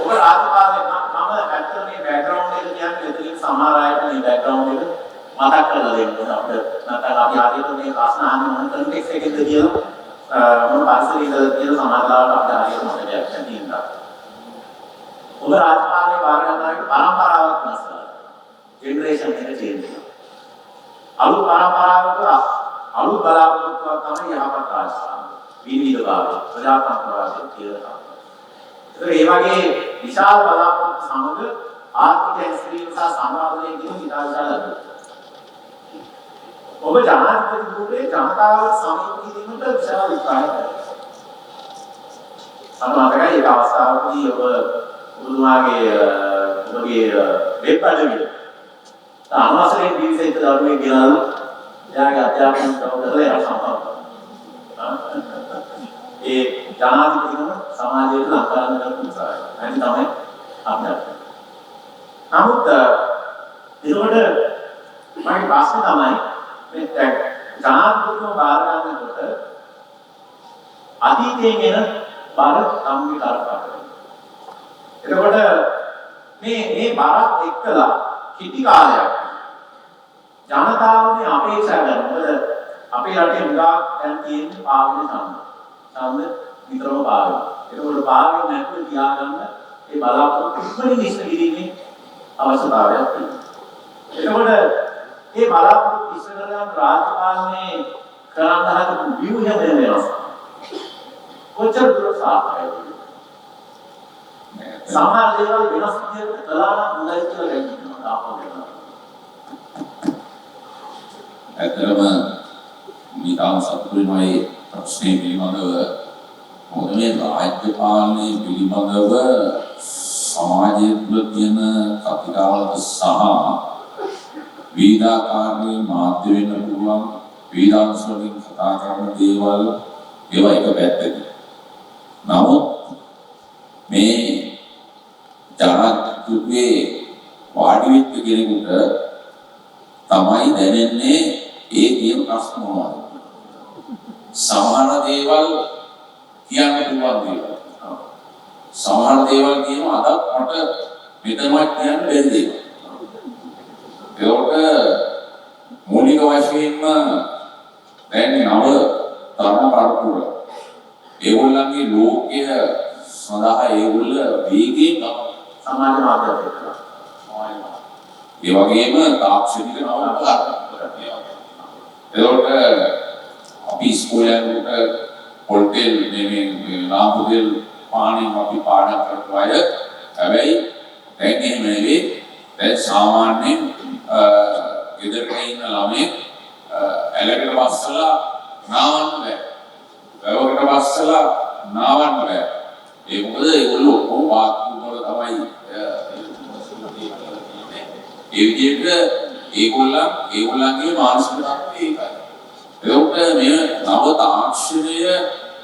ඔබ රාජපාලේ මම ඇත්තට මේ බෑග්ග්‍රවුන්ඩ් එක කියන්නේ එතනින් සමහර අයට මේ බෑග්ග්‍රවුන්ඩ් එක මතක් කරලා දෙන්න ඕන අපිට. නැත්නම් අපි හරියට මේ ප්‍රශ්න අහන්නේ මොන කන්ටෙක්ස් එකකද කියලා මොන පරිසරයකද කියලා සමහරවිට අපිට හරියට මතකයක් නැතිනම්. ඔබ රාජපාලනේ බාර ගන්නාට පරම්පරාවක් වෙනස් කරනවා. ජෙනරේෂන් එක චේන්ජ් වෙනවා. අලුත් පරම්පරාවක අලුත් බලාපොරොත්තුවක් තමයි යහපත් රාජකාරී. විවිධභාවය, ප්‍රජාතන්ත්‍රවාදය කියලා තමයි. ඒතර මේ වගේ විශාල බලාපොරොත්තු සමග ආර්ථික හැසිරීම සහ සමාජයේ කියන විශාල ලක්ෂණ. ඔබ ජනාධිපති දුරේ ජනතාවට සමීප කිරීමට විශාල උත්සාහයක් කරනවා. මතකයි ඒක අවස්ථාවකදී ඔබ ඔබතුමාගේ වෙබ් අඩවිය අනවසරයෙන් දිවිසෙත් දරුවෙක් ගෙනල්ලා එයාගේ අධ්‍යාපන කරලා එයා සම්පූර්ණ ඒ ජනාධිපතිතුම සමාජයට ලක් කරන්න කරන උත්සාහය. අනිත් තමයි අපිට. නමුත් ඒකට මගේ ප්‍රශ්නේ තමයි මේ ජනාධිපතිතුම බාර ගන්නකොට අතීතයෙන් එන බාර සම්මි කරපාට. එතකොට මේ බාරත් එක්කලා කිටි කාලයක් ජනතාවගේ අපේක්ෂා කරන මොකද අපේ රටේ මුලා දැන් තියෙන්නේ පාවෙන සම්ම විතරම පාවෙන. ඒකවල පාවෙන්නේ නැතුව තියාගන්න ඒ බලාපොරොත්තු ඉක්මනින් ඉෂ්ට කිරීමේ අවශ්‍යතාවයක් තියෙනවා. ඒකවල මේ බලාපොරොත්තු ඉෂ්ට කරගන්න රාජපාලනේ කරන්න හදපු ව්‍යුහය වෙනස්. කොච්චර දුරට සාර්ථකයිද? සමහර දේවල් වෙනස් විදිහට කළා නම් හොඳයි කියලා දැනෙනවා ආපහු. ඇත්තටම නිකාම් සතුටුමයි ප්‍රශ්නේ පිළිබඳව මොකද මේ රාජ්‍ය පාලනය පිළිබඳව සමාජයේ තුළ තියෙන කතිකාවත සහ විවිධාකාරී මාධ්‍ය වෙන්න පුළුවන් විවිධාංශ වලින් කතා කරන දේවල් ඒවා එක පැත්තකින්. නමුත් මේ ජනාධිපතිගේ වාඩි වෙච්ච කෙනෙකුට තමයි දැනෙන්නේ ඒ කියන ප්‍රශ්න මොනවද? සමහර දේවල් කියන්න පුළුවන් දේවල්. සමහර දේවල් කියනවා අදත් මට මෙතනවත් කියන්න බැරි දේවල්. ඒකට මූලික වශයෙන්ම දැන් නව තරුණ පරපුර ඒගොල්ලන්ගේ ලෝකය සඳහා ඒගොල්ල වේගයෙන් සමාජ මාධ්‍යයක් එක්කලා ඒ වගේම තාක්ෂණික නවකතාවක්. ඒකට අපි ඉස්කෝලේ යනකොට පොල්ටෙල් මේ නාම්පුතෙල් පාණින් අපි පාඩම් කරපු අය හැබැයි දැන් එහෙම නෙවෙයි. දැන් සාමාන්‍යයෙන් ගෙදරක ඉන්න ළමයි ඇලකට වස්සලා නාවන්න බෑ. වැවකට වස්සලා නාවන්න බෑ. ඒ මොකද ඒගොල්ලෝ ඔක්කොම බාත්රූම් වල තමයි ඒ විදිහට ඒගොල්ලන්ගේ මානසික තත්ත්වය ඒකයි. ඒකට මේ නව තාක්ෂණය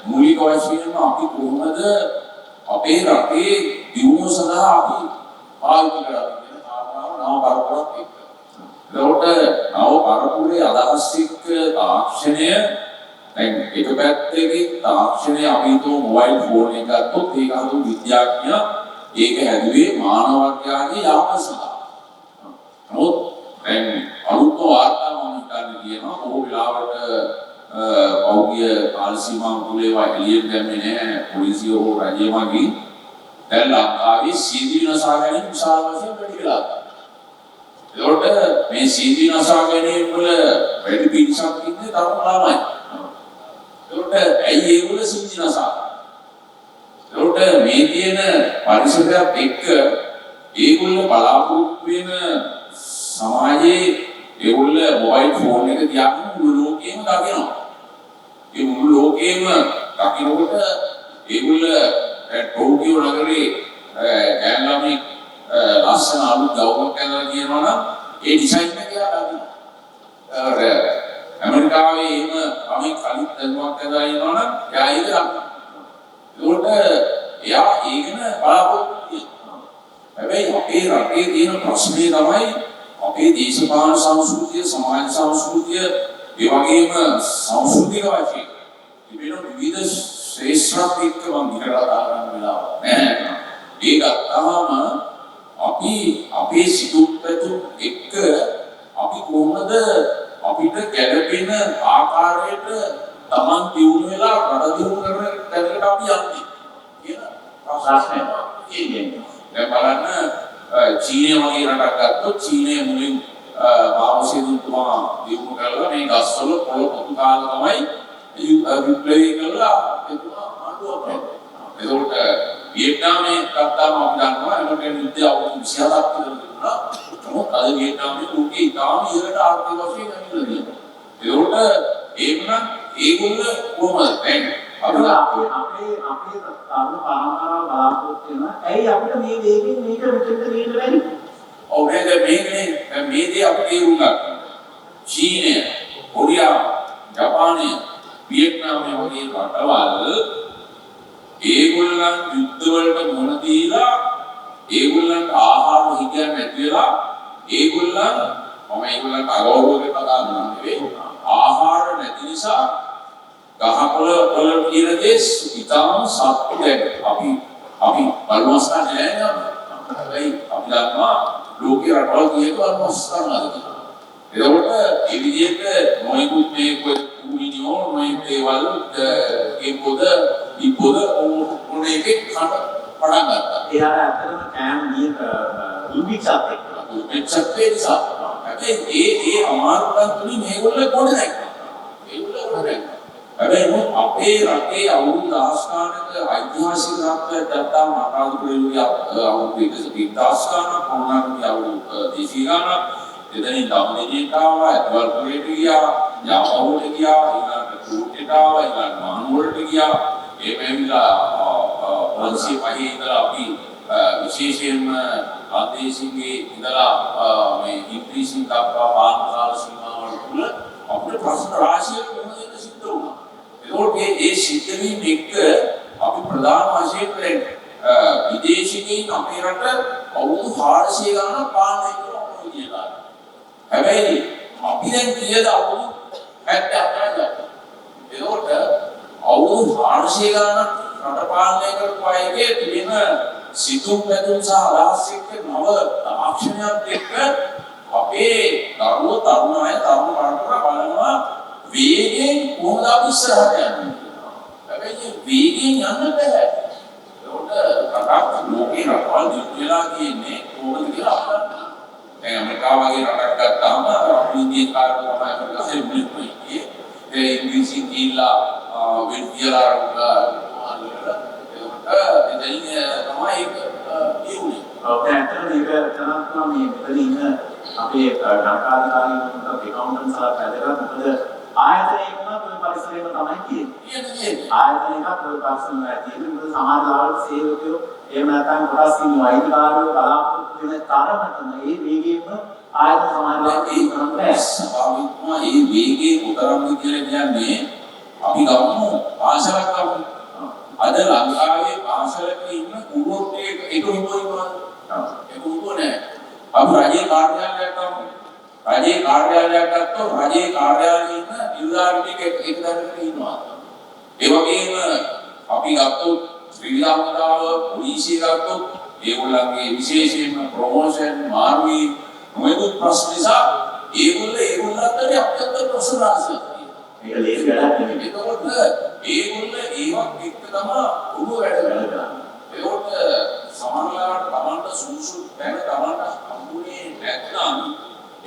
මූලික වශයෙන්ම අපි කොහොමද අපේ රටේ දියුණුව සඳහා අපි පාවිච්චි කරන්නේ කියන කාරණාව නව පරපුරක් එක්ක. ඒකට නව පරපුරේ අදහස් එක්ක තාක්ෂණය දැන් එක පැත්තකින් තාක්ෂණය අපි හිතුව මොබයිල් ෆෝන් එක ගත්තොත් ඒක හදපු විද්‍යාඥයා ඒක හැදුවේ මානව වර්ගයාගේ යාපන සඳහා. නමුත් දැන් අලුත් වාර්තා මම හිතන්නේ කියනවා බොහෝ වෙලාවට පෞද්ගලික කාල සීමාව තුළ ඒවා එළියට දැම්මේ නැහැ පොලිසිය හෝ රජය මගින්. දැන් ලංකාවේ සීදී නසා ගැනීම විශාල වශයෙන් වැඩි වෙලා තියෙනවා. ඒකට මේ සීදී නසා ගැනීම වල වැඩි පිරිසක් ඉන්නේ තරුණ ළමයි. ඒකට ඇයි ඒගොල්ලෝ සීදී නසා? ඒකට මේ තියෙන පරිසරයත් එක්ක ඒගොල්ලෝ බලාපොරොත්තු වෙන සමාජයේ ඒගොල්ලෝ මොබයිල් ෆෝන් එක තියාගෙන මුළු ලෝකෙම දකිනවා. ඒ මුළු ලෝකෙම දකිනකොට ඒගොල්ලෝ ටෝකියෝ නගරේ ගෑන්ලාමි ලස්සන අලුත් ගවුමක් ඇඳලා කියනවා නම් ඒ ඩිසයින් එක එයා දකිනවා. ඇමරිකාවේ එහෙම අපි කලින් දැනුමක් ඇඳලා ඉන්නවා නම් එයා ඒක දකිනවා. ඒකට එයා ඒකන බලාපොරොත්තු වෙනවා. හැබැයි අපේ රටේ තියෙන ප්‍රශ්නේ තමයි අපේ දේශපාලන සංස්කෘතිය, සමාජ සංස්කෘතිය, ඒ වගේම සංස්කෘතික වශයෙන් තිබෙන විවිධ ශ්‍රේෂ්ඨත් එක්ක මම විතරලා ගන්න වෙලාවක් නැහැ. ඒ ගත්තාම අපි අපේ සිතුපැතුම් එක්ක අපි කොහොමද අපිට ගැළපෙන ආකාරයට Taman දියුණු වෙලා රට දියුණු කරන තැනකට අපි යන්නේ කියන ප්‍රශ්නය තියෙනවා. දැන් බලන්න චීනය වගේ රටක් ගත්තොත් චීනය මුලින් මාවසේතුමා දියුණු කරලා මේ ගස්වල පොළ පොතු කාලා තමයි විප්ලවය කළා එතුමා ආණ්ඩුවක් හැදුවා. ඒකට වියට්නාමයේ ගත්තාම අපි දන්නවා එමෙන්න යුද්ධය අවුරුදු 27ක් විතර තිබුණා. නමුත් අද වියට්නාමයේ ලෝකේ ඉතාම ඉහළට ආර්ථික වශයෙන් ඇවිල්ලා තියෙනවා. ඒකට ඒගොල්ලෝ කොහොමද දැන් අපේ තරුණ පරම්පරාව බලාපොරොත්තු වෙනවා. ඇයි අපිට මේ වේගෙන් මේක මෙතෙන්ට ගේන්න බැරි? ඔව් මේ දේ අපිට තේරුම් ගන්න. චීනය, කොරියාව, ජපානය, වියට්නාමය වගේ රටවල් ඒගොල්ලන් යුද්ධ වලට මුහුණ දීලා ඒගොල්ලන්ට ආහාර හිගයන් නැති වෙලා ඒගොල්ලන්ට අගෞරවයක් කතා කරනවා නෙවෙයි. ආහාර නැති නිසා ගහකොළ වල තියෙන දේ ඉතාම සත්තු දැන් අපි බලවස්සා නෑ නේද? හැබැයි අපි දන්නවා ලෝකේ රටවල් කීයක බලවස්සා නැද්ද? ඒකට ඒ විදිහට මොයිකුත් මේ කුමිනියෝ මොයි දේවල් ඉපොද ඕනෙකේ කන පටන් ගත්තා. එයාලා ඇත්තටම කෑම නියත දුර්භික්ෂත් එක්ක. දුර්භික්ෂත් නිසා. හැබැයි ඒ අමාරුකම් තුලින් මේගොල්ලෝ ගොඩ නැග්ගා. හැබැයි අපේ රටේ අවුරුදු දහස් ගානක ඓතිහාසික රත්නයක් ගත්තාම අනුරාධපුරයේ අවුරුදු 110 ගානක් කොණාටි අවුරුදු 200 ගානක් එතනින් දමදිනේට ආවා ඇතවල්පුරේට ගියා යාපහුවට ගියා ඊළඟට කූටේට ආවා ඊළඟට මානුවලට ගියා ඒ පැමිණලා 505 ඉඳලා අපි විශේෂයෙන්ම ආදේශිකේ ඉඳලා මේ ඉංග්‍රීසියෙන් දක්වා පාන්කාල සීමාවල තුල අපේ ප්‍රශ්න රාශියක් වෙනදෙන්න සිද්ධ වුණා. ඒකෝට ඒ සිද්ධ වීම එක්ක අපි ප්‍රධාන වශයෙන් විදේශිකයින් අපේ රට අවුරුදු 400 ගණන් පාලනය කරනවා කියලා. හැබැයි අපි දැන් කීයද අවුරුදු 78ක් ගත්තා. ඒකෝට අවුරුදු 400 ගණන් රට පාලනය කරපු අයගේ තිබෙන සිතුම් පැතුම් සහ අදහස් එක්ක නව තාක්ෂණයක් එක්ක අපේ දරුවෝ තරුණ අය තරුණ පරපුර බලනවා වේගෙන් කොහොමද අපි ඉස්සරහට යන්නේ. හැබැයි වේගෙන් යන්න බෑ. ඒකට රටක් ලෝකේ රටවල් දියුණුවලා කියන්නේ කොහොමද කියලා අපිට. දැන් ඇමරිකාව වගේ රටක් ගත්තාම අපි ඉන්දියානු කාර්ය තමයි අපිට මුලින්ම ඉන්නේ. ඒ ඉංග්‍රීසි කියලා විද්‍යාල අපේ ගණකාධිකාරීන් accountants ලා පැදගත් මොකද ආයතනයක උනත් ඔය පරිසරයම තමයි තියෙන්නේ. ආයතනයකත් ඔය පරිසරයම තියෙන්නේ. මොකද සමහර ලාවල සේවකයෝ එහෙම නැත්නම් කොටස් ඉන්න වෛද්‍යකාරයෝ බලාපොරොත්තු වෙන තරමටම ඒ වේගයෙන්ම ආයතන සමහර ලාවල ඒ කරන්න බෑ. ස්වාභාවිකව ඒ වේගයේ උතරම් කියලා කියන්නේ අපි ගමු පාසලක් ගමු. අද ලංකාවේ පාසලක ඉන්න කුරුට්ටේ එක උඹ ඉන්නවා. ඒක උඹ නෑ. අපි රජයේ කාර්යාලයක් ගමු. රජයේ කාර්යාලයක් ගත්තොත් රජයේ කාර්යාලයේ ඉන්න නිලධාරීන් එක දැනගෙන ඉන්නවා. ඒ වගේම අපි ගත්තොත් ශ්‍රී ලංකාව පොලිසිය ගත්තොත් ඒගොල්ලන්ගේ විශේෂයෙන්ම ප්‍රොමෝෂන් මාර්ගී මොකද ප්‍රශ්න නිසා ඒගොල්ලන්ට අත්‍යන්ත ප්‍රශ්න රාශියක් තියෙනවා. මේක ලේසි වැඩක් නෙමෙයි. ඒකෝට ඒගොල්ලෝ ඒවත් එක්ක තමයි උණු වැඩ කරන්නේ. ඒකට සමානලාට තමන්ට සුසු දැන තමන්ට හම්බුනේ නැත්නම්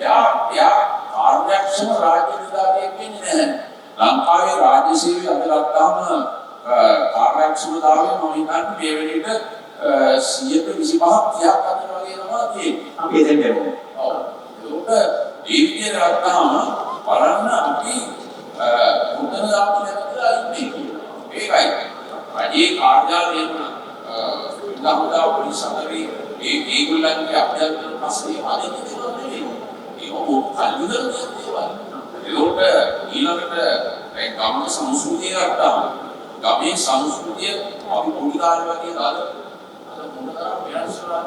එයා කාර්යක්ෂම රාජ්‍ය නිලධාරියෙක් වෙන්නේ නැහැ. ලංකාවේ රාජ්‍ය සේවය අද ගත්තාම කාර්යක්ෂමතාවය මම හිතන්නේ මේ වෙලෙට 125ක් 30ක් අතර වගේ තමයි තියෙන්නේ. අපි එතෙන් ගමු. ඔව්. ඒකට ඒ විදිහට ගත්තාම බලන්න අපි මුදල් දාපු නැතිලා ඉන්නේ කියලා. ඒකයි. රජයේ කාර්යාලයේම විලාපදා පොලිස් අතරේ ඒගොල්ලන්ගේ අභ්‍යන්තර ප්‍රශ්නේ හරියට දේවල් නෙවෙයි. ඒක මොකක්ද කල්විදල දේවල්. ඒකට ඊළඟට දැන් ගම සංස්කෘතිය ගත්තාම ගමේ සංස්කෘතිය අපි පොඩි කාලේ වගේ දාලා මොනතරම් වෙනස් වෙලා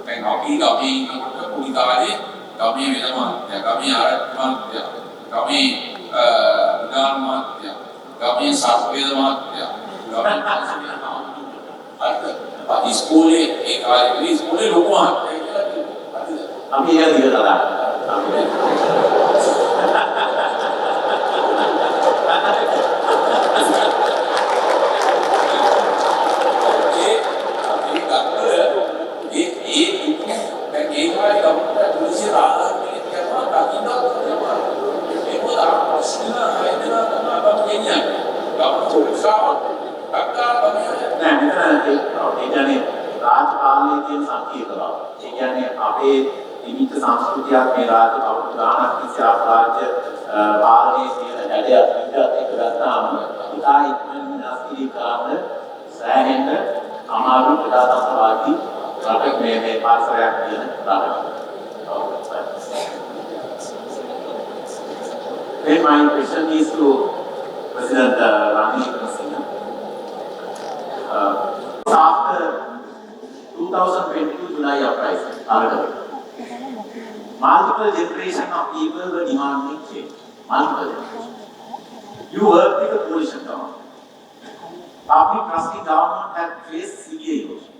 දැන් අපි ගමේ ඉන්නකොට පොඩි කාලේ ගමේ වෙනමාත්‍ය ගමේ ආරක්ෂක මාත්‍ය ගමේ විධාන මාත්‍ය ගමේ සාස්ත්‍රීය මාත්‍ය ගමේ පන්සලේ අපි ඉස්කෝලේ ඒ කාලේ ඉස්කෝලේ ලොකු මාත්‍ය අපි ඒක දිගටලා රාජපාලනයේ තියෙන සංකීර්ණතාව. ඒ කියන්නේ අපේ විවිධ සංස්කෘතියක් මේ රාජ්‍ය කවුරු ගානක් තිස්සේ රාජ්‍ය පාලනයේ තියෙන හැඩයක් විදිහට එක ගත්තාම ඉතා ඉක්මනින් නැස්තිලි කාරණ සෑහෙන්න අමාරු ප්‍රජාතන්ත්‍රවාදී රටක මේ පාර්ශවයක් කියන රටක. Then my question is to President Ranil Wickremesinghe. After 2022 July uprising, multiple generations of people were demanding change. Multiple generations. You worked with a coalition government. Public trust in government had faced severe erosion.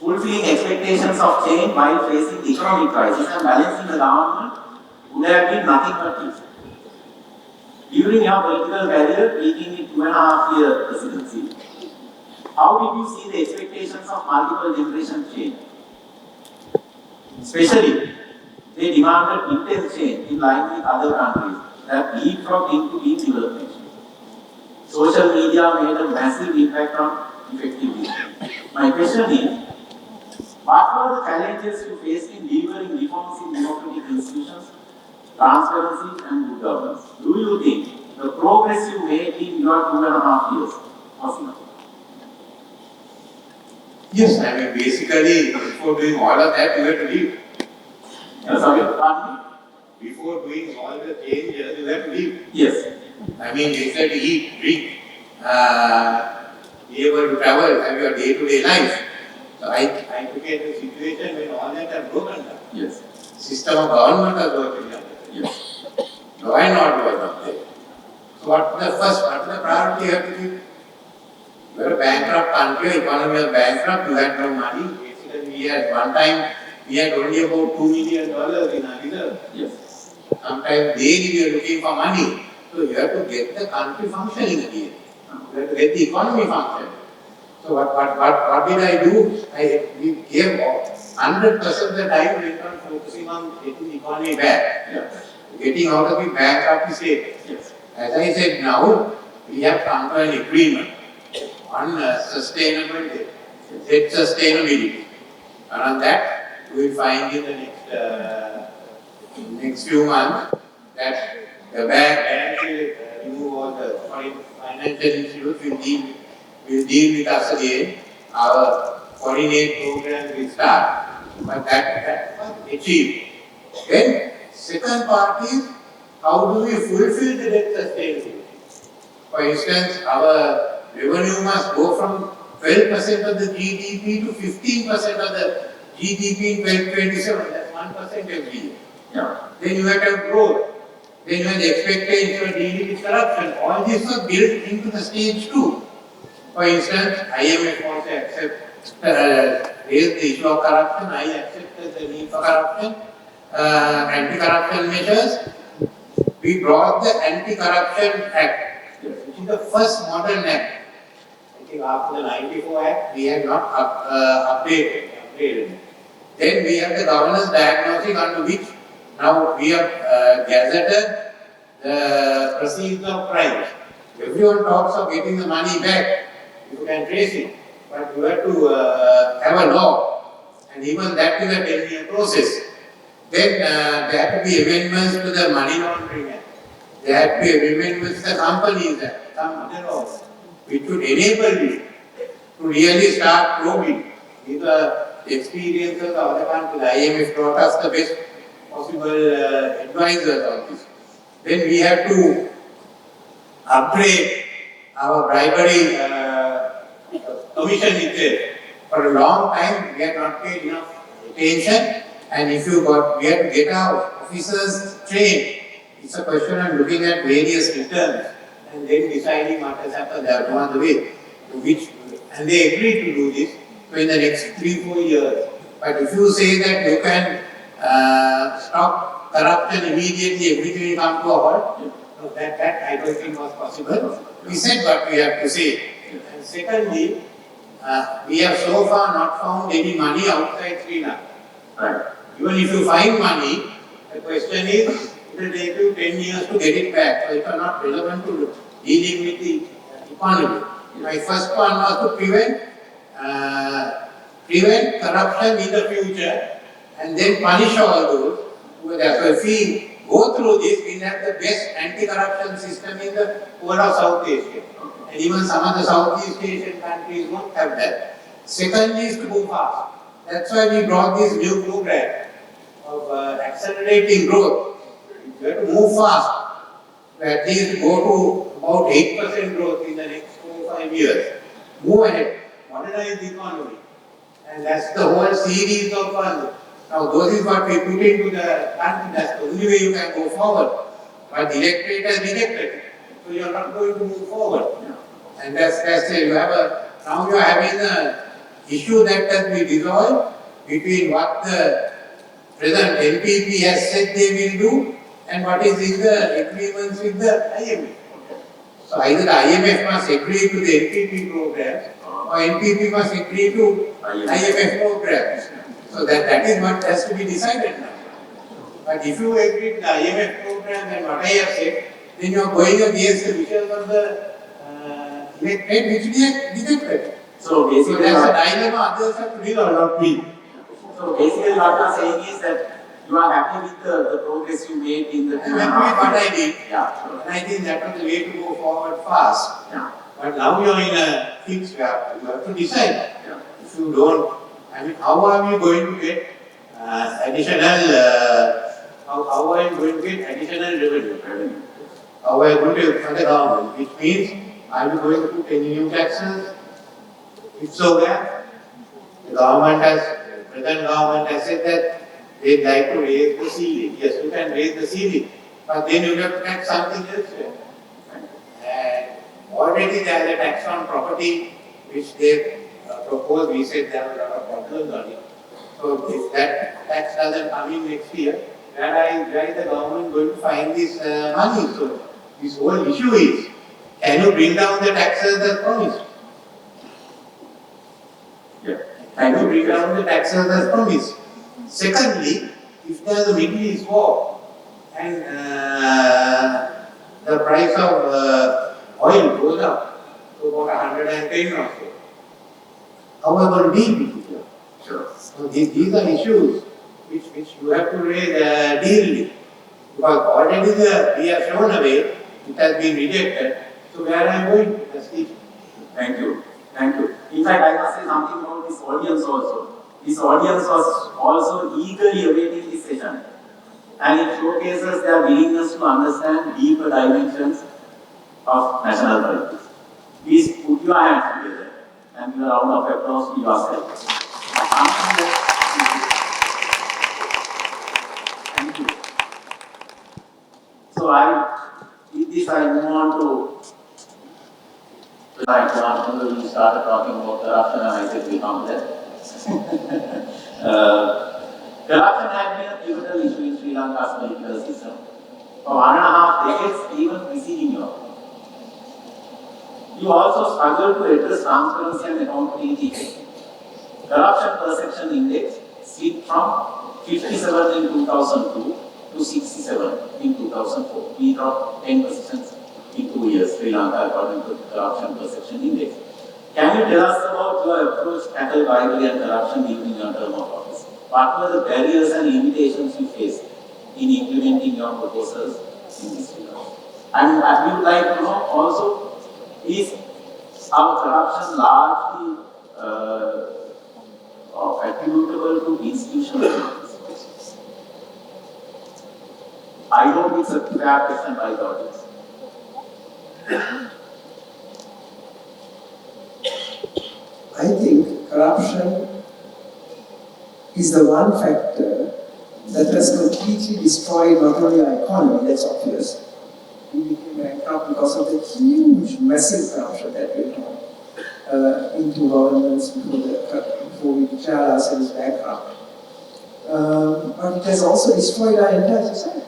Fulfilling expectations of change while facing the economic crisis and balancing the government would have been nothing but easy. During your political career, peaking in 2.5-year presidency, how did you see the expectations of multiple generations change? Especially, they demanded intense change in line with other countries that leapfrogged into being developed nations. Social media made a massive impact on effective change. My question is, what were the challenges you faced in delivering reforms in democratic institutions, transparency and good governance? Do you think the progress you made in your 2.5 years was enough? Yes, I mean basically before doing all of that you have to live. Sorry, pardon me? Before doing all the changes you have to live. Yes. I mean you have to eat, drink, be able to travel, have your day-to-day life. So I took it a situation when all that are broken down. Yes. System of government are broken down. Yes. Why not was not there? So what the priority you have to give? You are a bankrupt country, economy was bankrupt, you had no money. Basically, we had only about $2 million in our reserve. Yes. Sometimes daily we are looking for money. So you have to get the country functioning again. You have to get the economy functioning. So what did I do? We gave 100% of the time we were focusing on getting the economy back. Yeah. Getting out of the bankruptcy state. Yes. As I said now, we have come to an agreement on sustainability, and on that we will find in the next few months that the bank will remove all the foreign financial institutes will deal with us again. Our foreign aid program will start, but that was achieved. Then second part is how do we fulfill the debt sustainability? For instance, our revenue must go from 12% of the GDP to 15% of the GDP in 2027, that's 1% every year. Yeah. Then you have to have growth. Then you have the expectation for dealing with corruption. All this was built into the stage 2. For instance, IMF also raised the issue of corruption. I accepted the need for corruption, anti-corruption measures. We brought the Anti-Corruption Act, which is the first modern act. I think after the 94 Act, we had not updated. Then we have the governance diagnostic under which now we have gazetted the proceeds of crimes. Everyone talks of getting the money back, you can trace it, but you have to have a law, and even that is a 10-year process. Then there have to be amendments to the Money Laundering Act. There have to be amendments to the Companies Act, some other laws, which would enable you to really start probing. These are the experiences of other countries. The IMF brought us the best possible advisors on this. Then we have to upgrade our bribery commission itself. For a long time, we have not paid enough attention, and if you got, we have to get our officers trained. It's a question of looking at various returns and then deciding what has happened. There are no other way. And they agreed to do this in the next 3-4 years. But if you say that you can stop corruption immediately, everything will come to a halt, no, that I don't think was possible. We said what we have to say. And secondly, we have so far not found any money outside Sri Lanka. Right. Even if you find money, the question is, it will take you 10 years to get it back. So it is not relevant to dealing with the economy. My first one was to prevent corruption in the future and then punish all those who are there. So if we go through this, we will have the best anti-corruption system in the whole of South Asia. And even some of the Southeast Asian countries won't have that. Secondly is to go fast. That's why we brought this new program of accelerating growth. You have to move fast. At least go to about 8% growth in the next 4 or 5 years. Move ahead. Modernize the economy. And that's the whole series of funds. Now, those is what we put into the country. That's the only way you can go forward. But the electorate has rejected it. So you are not going to move forward. And that's it. Now you are having an issue that has been resolved between what the present NPP has said they will do and what is in the agreements with the IMF. So either the IMF must agree to the NPP programs or NPP must agree to IMF programs. So that is what has to be decided now. But if you agree to the IMF program and what I have said, then you are going against the wishes of the electorate which we have rejected. So basically, that's a dilemma others have to deal or not me. So basically what you are saying is that you are happy with the progress you made in the... I'm happy with what I did. Yeah, sure. And I think that was the way to go forward fast. Yeah. But now you are in a fix where you have to decide. Yeah. If you don't, I mean, how are you going to get additional, how are you going to get additional revenue? How are you going to for the government? Which means, are you going to put any new taxes? If so, where? The present government has said that they'd like to raise the ceiling. Yes, you can raise the ceiling, but then you have to tax something else. And already there is a tax on property which they proposed. We said there are a lot of problems on it. So if that tax doesn't come in next year, where is the government going to find this money? So this whole issue is, can you bring down the taxes as promised? Yeah. Can you bring down the taxes as promised? Secondly, if there is a Middle East war and the price of oil goes up to about 110 or so, how are you going to deal with it? Sure. So these are issues which you have to deal with. Because already we have shown a way, it has been rejected. So where I am going? That's the issue. Thank you. Thank you. In fact, I must say something about this audience also. This audience was also eagerly awaiting this session. And it showcases their willingness to understand deeper dimensions of national politics. Please put your hands together and give a round of applause to yourself. Thank you. So with this I move on to like one we started talking about corruption and I said we come there. Corruption has been a pivotal issue in Sri Lanka's political system for 1.5 decades, even preceding your. You also struggle to address transparency and accountability. Corruption Perception Index slipped from 57 in 2002 to 67 in 2004. We dropped 10 positions in 2 years, Sri Lanka, according to the Corruption Perception Index. Can you tell us about your approach to tackle bribery and corruption during your term of office? What were the barriers and limitations you faced in implementing your proposals in this regard? And we would like to know also, is our corruption largely attributable to institutional? I hope it's a fair question by the audience. I think corruption is the one factor that has completely destroyed not only our economy, that's obvious. We became bankrupt because of the huge, massive corruption that went on into governments before we declared ourselves bankrupt. But it has also destroyed our entire society.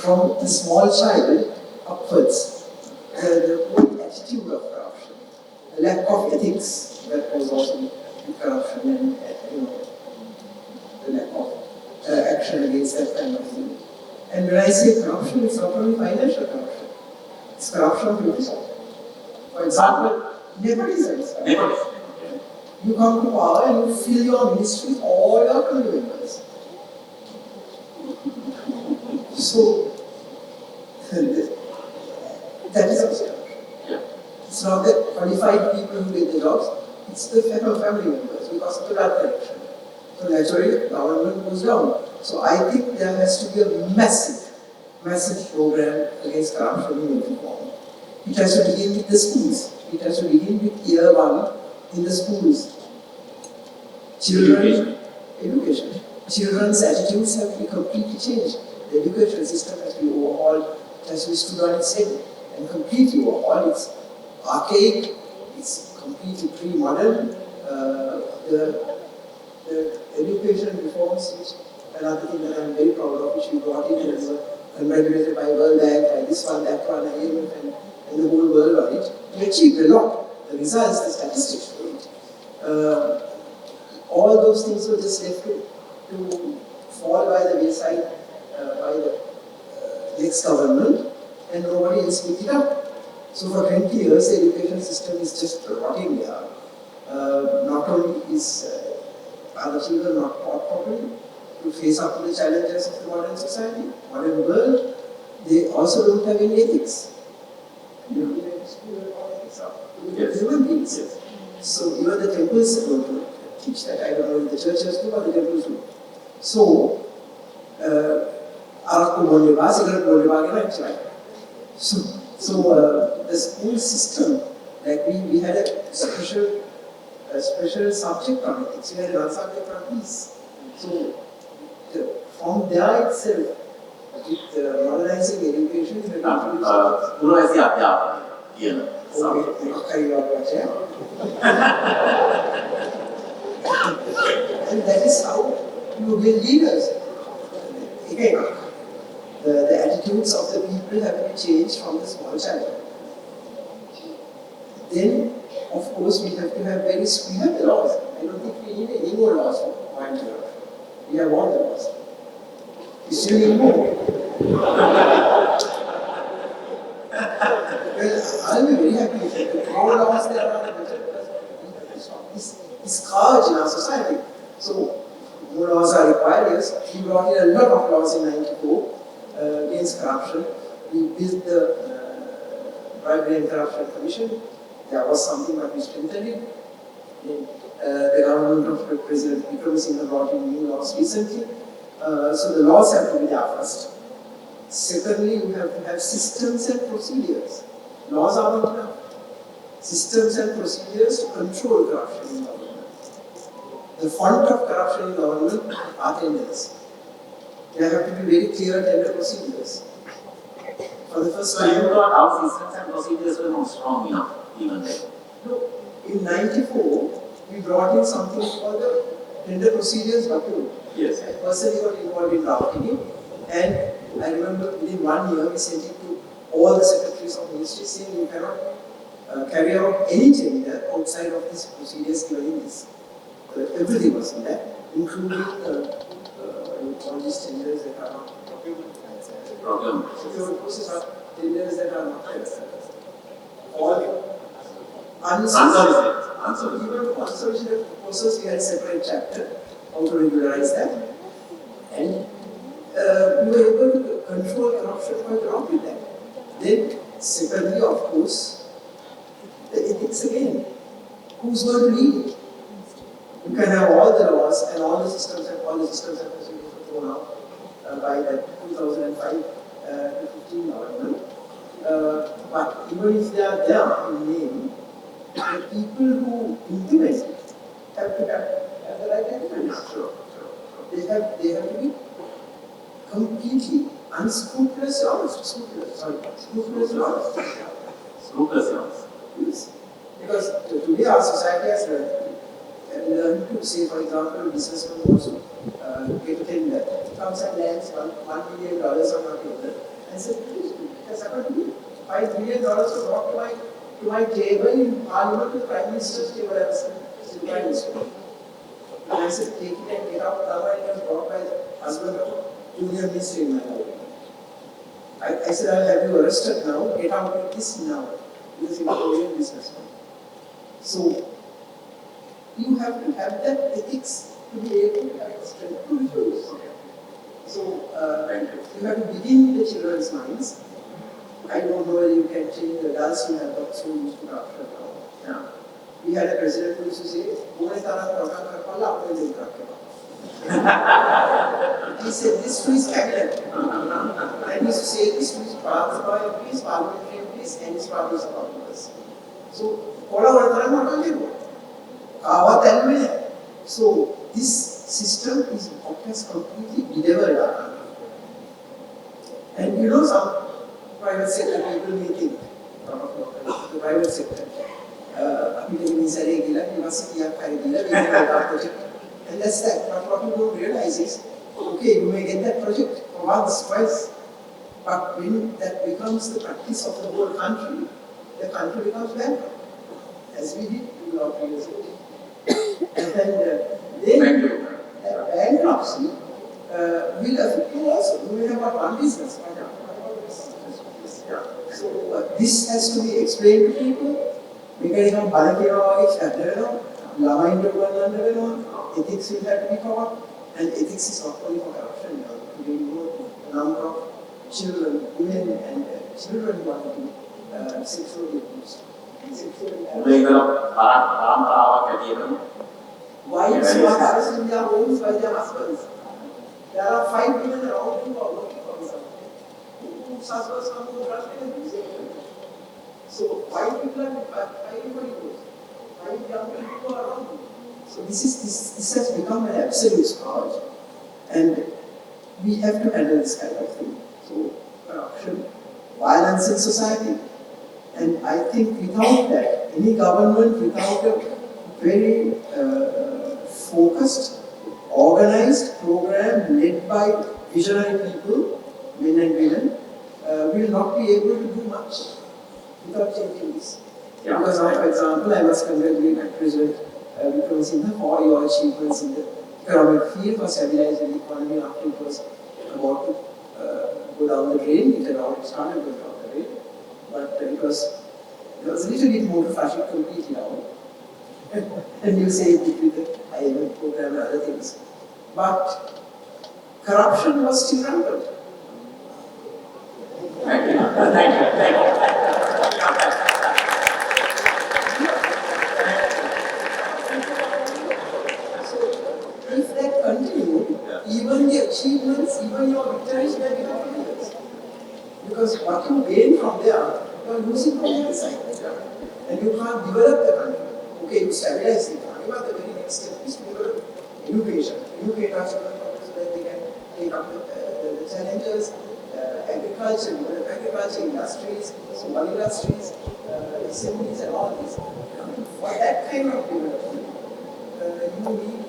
From the small child upwards, the whole attitude of corruption, the lack of ethics that was also with corruption, and the lack of action against that kind of thing. And when I say corruption, it's not only financial corruption, it's corruption politically. For example, nepotism is corruption. You come to power and you fill your ministry with all your family members. So, that is also corruption. It's not the qualified people who get the jobs, it's the family members because of the blood connection. So naturally, government goes down. So I think there has to be a massive program against corruption in every form. It has to begin with the schools. It has to begin with year 1 in the schools. Education. Children's attitudes have to be completely changed. The education system has to be overhauled. It has to be stood on its head and completely overhauled. It's archaic. It's completely pre-modern. The education reforms, which another thing that I'm very proud of, which we brought in and were congratulated by World Bank, by this one, that one, IMF, and the whole world on it. We achieved a lot. The results, the statistics for it. All those things were just left to fall by the wayside by the next government, and nobody else picked it up. So for 20 years, the education system is just rotting there. Not only are the children not taught properly to face up to the challenges of the modern society, modern world, they also don't have any ethics. You don't have school or ethics up. Human beings. So even the temples don't teach that. I don't know if the churches do, but the temples do. So, the school system, like we had a special subject on ethics. We had another subject on peace. So, from there itself, with modernizing education, we have and that is how you build leaders. Again, the attitudes of the people have to be changed from the small child. Then, of course, we have to have we have the laws. I don't think we need any more laws for mind corruption. We have all the laws. We still need more. Well, I'll be very happy if more laws there are better because we stop this scourge in our society. So, more laws are required, yes. We brought in a lot of laws in 94 against corruption. We built the Bribery and Corruption Commission. There was something that we strengthened it. The government of President Vikram Singh brought in new laws recently. So the laws have to be there first. Secondly, you have to have systems and procedures. Laws are not enough. Systems and procedures to control corruption in government. the font of corruption in government are tenders. There have to be very clear tender procedures. For the first So you time, thought our systems and procedures were not strong enough even then? no, in '94, we brought in something called the tender procedures document. Yes. I personally got involved in drafting it, and I remember within 1 year we sent it to all the secretaries of ministries saying you cannot carry out any tender outside of these procedures given in this. Everything was in that, including all these tenders that are not Procurement. procurement process are tenders that are not all Unsolicited. even for unsolicited proposals we had a separate chapter how to regularize that, and we were able to control corruption quite a lot with that. Then secondly, of course, the ethics again. Who's going to lead it? You can have all the laws and all the systems and procedures were thrown out by the 2005 to 15 government. But even if they are there in name, the people who implement it have to have the right attitude. They have to be completely unscrupulous honest. Scrupulous honest. Scrupulous honest. Yes. Because today our society has learned to say, for example, a businessman wants to get a tender. He comes and lands $1 million on our table and says, it has happened to me. $5 million was brought to my table in Parliament to the Prime Minister's table. I was still Prime Minister. And I said, take it and get out. Now it was brought by the husband of a junior minister in my life. I said, I'll have you arrested now. Get out of this now. Because you're a Korean businessman. So, you have to have that ethics to be able to have strength to refuse. So, you have to begin with the children's minds. I don't know whether you can change the adults who have got so used to corruption now. Yeah. We had a president who used to say, he said this to his cabinet. And he used to say this to his MPs, parliamentary MPs, and his party supporters. So, so this system is what has completely bedeviled our country. And you know, some private sector people may think, the private sector, and that's that. But what you don't realize is, okay, you may get that project for once, twice, but when that becomes the practice of the whole country, the country becomes bankrupt, as we did 2 or 3 years ago. And then that bankruptcy will affect you also. You will have got one business. So this has to be explained to people. Mechanical ethics will have to be covered, and ethics is not only for corruption. We know the number of children, women, and children who are being sexually abused. Wives who are harassed in their homes by their husbands. There are 5 women around who are working for example, whose husbands come to brush and abuse them. So 5 people are fighting for divorce. 5 young people who are around. So this has become an absolute scourge, and we have to handle this kind of thing. So corruption, violence in society, and I think without that, any government without a very focused, organized program led by visionary people, men and women, will not be able to do much without changing this. Yeah. Because now, for example, I must congratulate President Vikram Singh for your achievements in the economic field for stabilizing the economy after it was about to go down the drain. It had already started going down the drain, but it was a little bit more to flush it completely out. And you say it with the IMF program and other things. But corruption was still rampant. Thank you. Thank you. If that continued, even the achievements, even your victories may become failures. Because what you gain from there, you are losing from the other side. And you can't develop the country. Okay, you stabilize the economy, but the very next step is to develop education. Educate our children so that they can take up the challenges, agriculture, agriculture industries, small industries, SMEs and all these. For that kind of development, you need